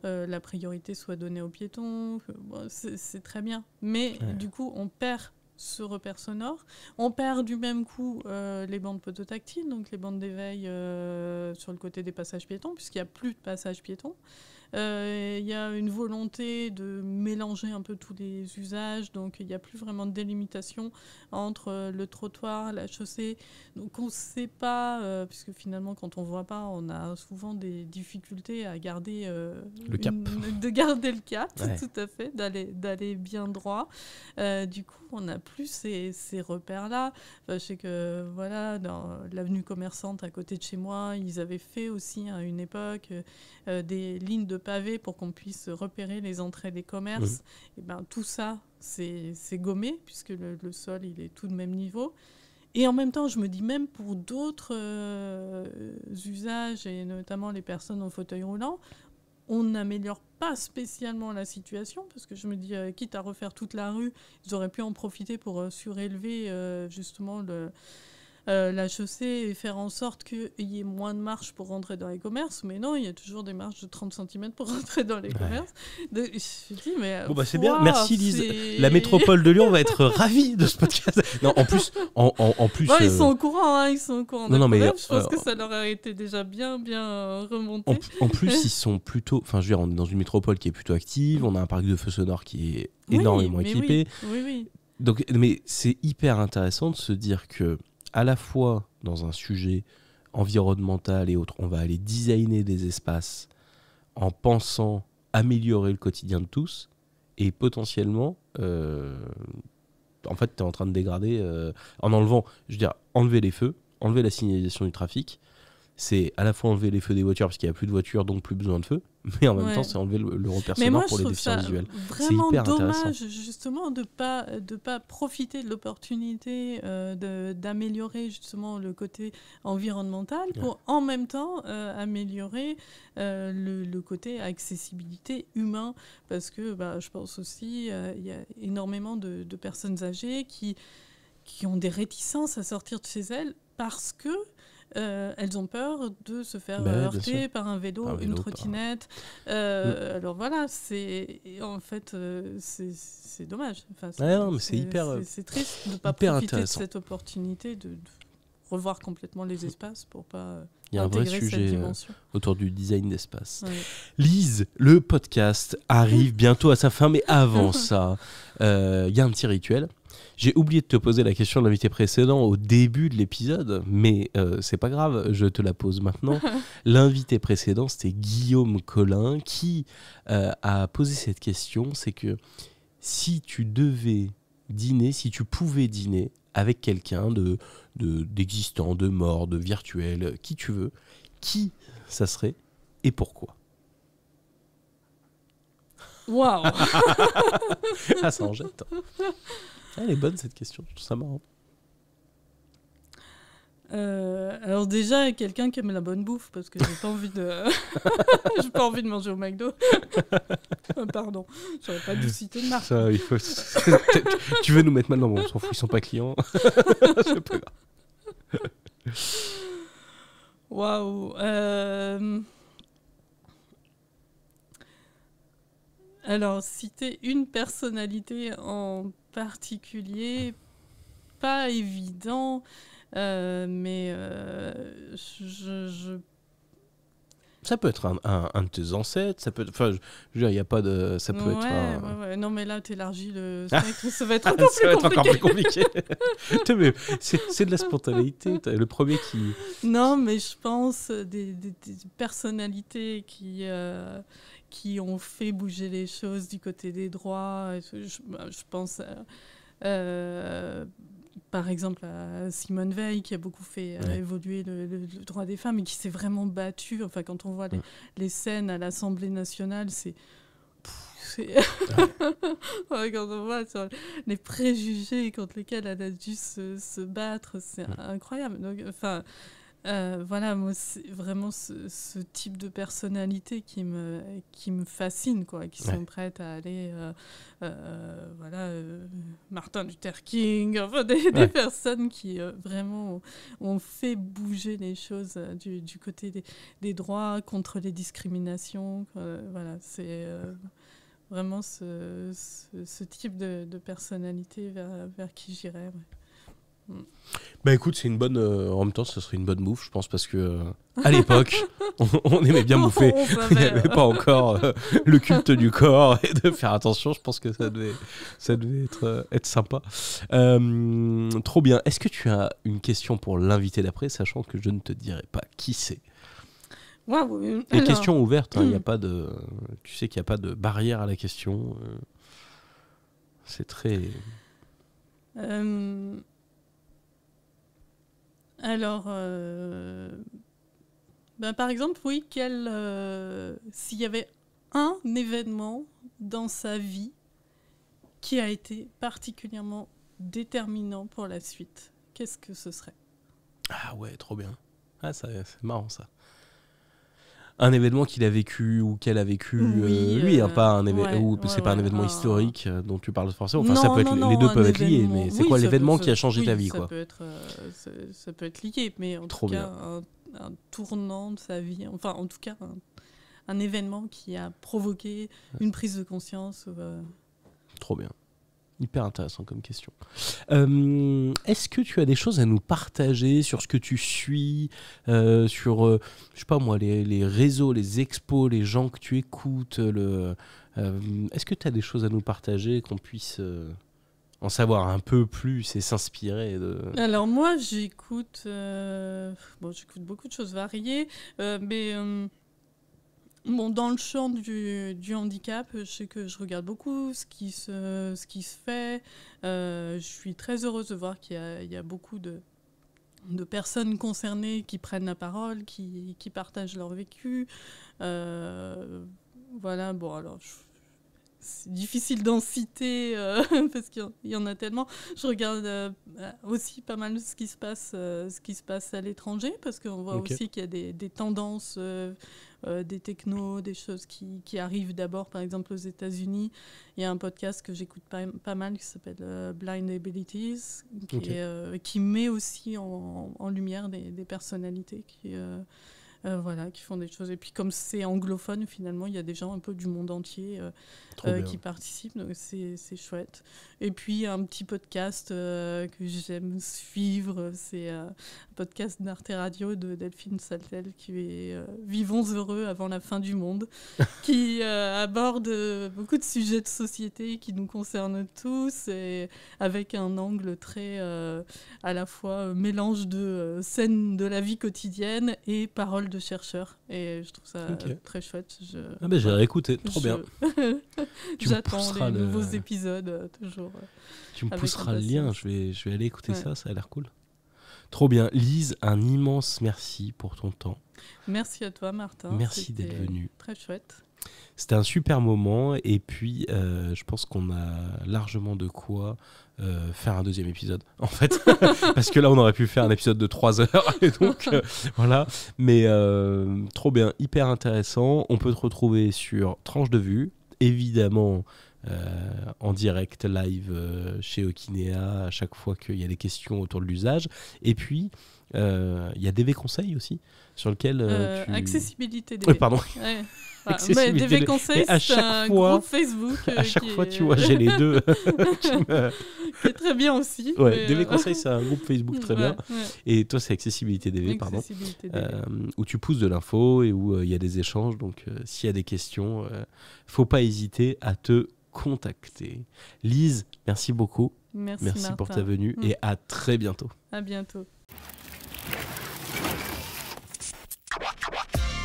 la priorité soit donnée aux piétons, c'est très bien. Mais du coup, on perd ce repère sonore. On perd du même coup les bandes pototactiles, donc les bandes d'éveil sur le côté des passages piétons, puisqu'il n'y a plus de passages piétons. Il y a une volonté de mélanger un peu tous les usages, donc il n'y a plus vraiment de délimitation entre le trottoir, la chaussée. Donc on ne sait pas, puisque finalement quand on ne voit pas, on a souvent des difficultés à garder le cap. De garder le cap, tout à fait, d'aller bien droit. Du coup, on n'a plus ces repères-là. Enfin, je sais que voilà, dans l'avenue commerçante à côté de chez moi, ils avaient fait aussi à une époque des lignes de de pavés pour qu'on puisse repérer les entrées des commerces. Et ben, tout ça, c'est gommé, puisque le sol, il est tout de même niveau. Et en même temps, je me dis, même pour d'autres usages, et notamment les personnes en fauteuil roulant, on n'améliore pas spécialement la situation, parce que je me dis, quitte à refaire toute la rue, ils auraient pu en profiter pour surélever justement la chaussée et faire en sorte qu'il y ait moins de marches pour rentrer dans les commerces. Mais non, il y a toujours des marches de 30 cm pour rentrer dans les commerces. Donc, je me dis, mais... Bon, c'est bien. Merci, Lise. La métropole de Lyon va être ravie de ce podcast. Non, en plus... ils sont au courant, ils sont au courant. Non, mais... je pense que ça leur a été déjà bien remonté. En plus, ils sont plutôt... Enfin, je veux dire, on est dans une métropole qui est plutôt active. On a un parc de feux sonores qui est énormément équipé. Oui. Donc, mais c'est hyper intéressant de se dire que à la fois dans un sujet environnemental et autres, on va aller designer des espaces en pensant améliorer le quotidien de tous, et potentiellement, en fait, tu es en train de dégrader, en enlevant, je veux dire, enlever les feux, enlever la signalisation du trafic, c'est à la fois enlever les feux des voitures parce qu'il n'y a plus de voitures, donc plus besoin de feux, mais en même temps, c'est enlever le repère sonore pour les déficients visuels. C'est hyper dommage, justement, de pas profiter de l'opportunité d'améliorer justement le côté environnemental pour en même temps améliorer le côté accessibilité humain, parce que je pense aussi il y a énormément de personnes âgées qui ont des réticences à sortir de chez elles parce que elles ont peur de se faire heurter par un vélo, une trottinette. Alors voilà, c'est dommage. Enfin, c'est triste de ne pas profiter de cette opportunité de revoir complètement les espaces pour pas il y a un vrai sujet autour du design d'espace. Ouais. Lise, le podcast arrive bientôt à sa fin, mais avant ça, il y a un petit rituel. J'ai oublié de te poser la question de l'invité précédent au début de l'épisode, mais c'est pas grave, je te la pose maintenant. L'invité précédent, c'était Guillaume Collin qui a posé cette question, c'est que si tu devais dîner, si tu pouvais dîner avec quelqu'un d'existant, de mort, de virtuel, qui tu veux, qui ça serait et pourquoi ? Waouh. Ah, ça en jette. Elle est bonne cette question, je trouve ça marrant. Alors déjà, quelqu'un qui aime la bonne bouffe, parce que j'ai pas envie de j'ai pas envie de manger au McDo. Pardon, j'aurais pas dû citer de marque. Ça, il faut... tu veux nous mettre mal, non, bon, on s'en fout, ils sont pas clients. C'est pas grave. Waouh. Alors, citer une personnalité en particulier, pas évident, mais ça peut être un de tes ancêtres, ça peut être, enfin, je veux dire, il y a pas de, ça peut être ouais. Non, mais là, t'élargis le spectre, ça va être encore plus compliqué. Mais c'est de la spontanéité, le premier qui... Non, mais je pense des personnalités qui ont fait bouger les choses du côté des droits. Je pense par exemple à Simone Veil qui a beaucoup fait évoluer le droit des femmes et qui s'est vraiment battue. Enfin, quand on voit les scènes à l'Assemblée nationale, quand on voit les préjugés contre lesquels elle a dû se battre, c'est incroyable. Donc, enfin... voilà, moi, c'est vraiment ce type de personnalité qui me fascine, quoi, qui sont prêtes à aller, Martin Luther King, enfin, des personnes qui vraiment ont fait bouger les choses du côté des droits, contre les discriminations. Voilà, c'est vraiment ce type de personnalité vers qui j'irais. Ouais. Bah écoute, c'est une bonne. En même temps, ce serait une bonne bouffe, je pense, parce que à l'époque, on aimait bien bouffer. Il n'y avait pas encore le culte du corps et de faire attention. Je pense que ça devait être sympa. Trop bien. Est-ce que tu as une question pour l'invité d'après, sachant que je ne te dirai pas qui c'est? Wow, et question ouverte, hein, y a pas de, tu sais qu'il n'y a pas de barrière à la question. C'est très... Alors, par exemple, oui, s'il y avait un événement dans sa vie qui a été particulièrement déterminant pour la suite, qu'est-ce que ce serait ? Ah ouais, trop bien. Ah, c'est marrant ça. Un événement qu'il a vécu ou qu'elle a vécu, lui, pas un événement, c'est pas un événement historique dont tu parles forcément. Enfin, ça peut être, les deux peuvent être liés, mais c'est quoi l'événement qui a changé ta vie, quoi ? Ça peut être lié, mais en tout cas, un tournant de sa vie. Enfin, en tout cas, un événement qui a provoqué une prise de conscience. Trop bien. Hyper intéressant comme question. Est-ce que tu as des choses à nous partager sur ce que tu suis, sur, je sais pas moi, les réseaux, les expos, les gens que tu écoutes est-ce que tu as des choses à nous partager, qu'on puisse en savoir un peu plus et s'inspirer de... Alors moi, j'écoute beaucoup de choses variées, mais... Bon, dans le champ du handicap, je sais que je regarde beaucoup ce qui se fait. Je suis très heureuse de voir qu'il y a beaucoup de personnes concernées qui prennent la parole, qui partagent leur vécu. Voilà, bon, alors... C'est difficile d'en citer parce qu'il y en a tellement. Je regarde aussi pas mal ce qui se passe à l'étranger, parce qu'on voit aussi qu'il y a des tendances, des technos, des choses qui arrivent d'abord, par exemple aux États-Unis. Il y a un podcast que j'écoute pas mal qui s'appelle Blind Abilities, qui met aussi en lumière des personnalités qui font des choses. Et puis comme c'est anglophone, finalement, il y a des gens un peu du monde entier qui participent, donc c'est chouette. Et puis un petit podcast que j'aime suivre, c'est un podcast d'Arte Radio de Delphine Saltel qui est Vivons heureux avant la fin du monde, qui aborde beaucoup de sujets de société qui nous concernent tous, et avec un angle très à la fois mélange de scènes de la vie quotidienne et paroles de chercheurs, et je trouve ça très chouette. J'ai réécouté, trop bien. J'attends les nouveaux épisodes toujours. Tu me pousseras le lien, je vais aller écouter ça a l'air cool. Trop bien. Lise, un immense merci pour ton temps. Merci à toi, Martin. Merci d'être venu. Très chouette. C'était un super moment, et puis je pense qu'on a largement de quoi faire un deuxième épisode, en fait. Parce que là, on aurait pu faire un épisode de 3 heures, et donc voilà. Mais trop bien, hyper intéressant. On peut te retrouver sur Tranche de Vue, évidemment en direct, live chez Okinéa, à chaque fois qu'il y a des questions autour de l'usage. Et puis, il y a DV Conseil aussi, sur lequel Accessibilité DV. Pardon. Ouais. Mais DV Conseil, c'est un groupe Facebook. À chaque fois, tu vois, j'ai les deux. qui est très bien aussi. Ouais, DV Conseil, c'est un groupe Facebook très bien. Ouais. Et toi, c'est Accessibilité DV, où tu pousses de l'info et où il y a des échanges. Donc, s'il y a des questions, faut pas hésiter à te contacter. Lise, merci beaucoup. Merci pour ta venue et à très bientôt. À bientôt.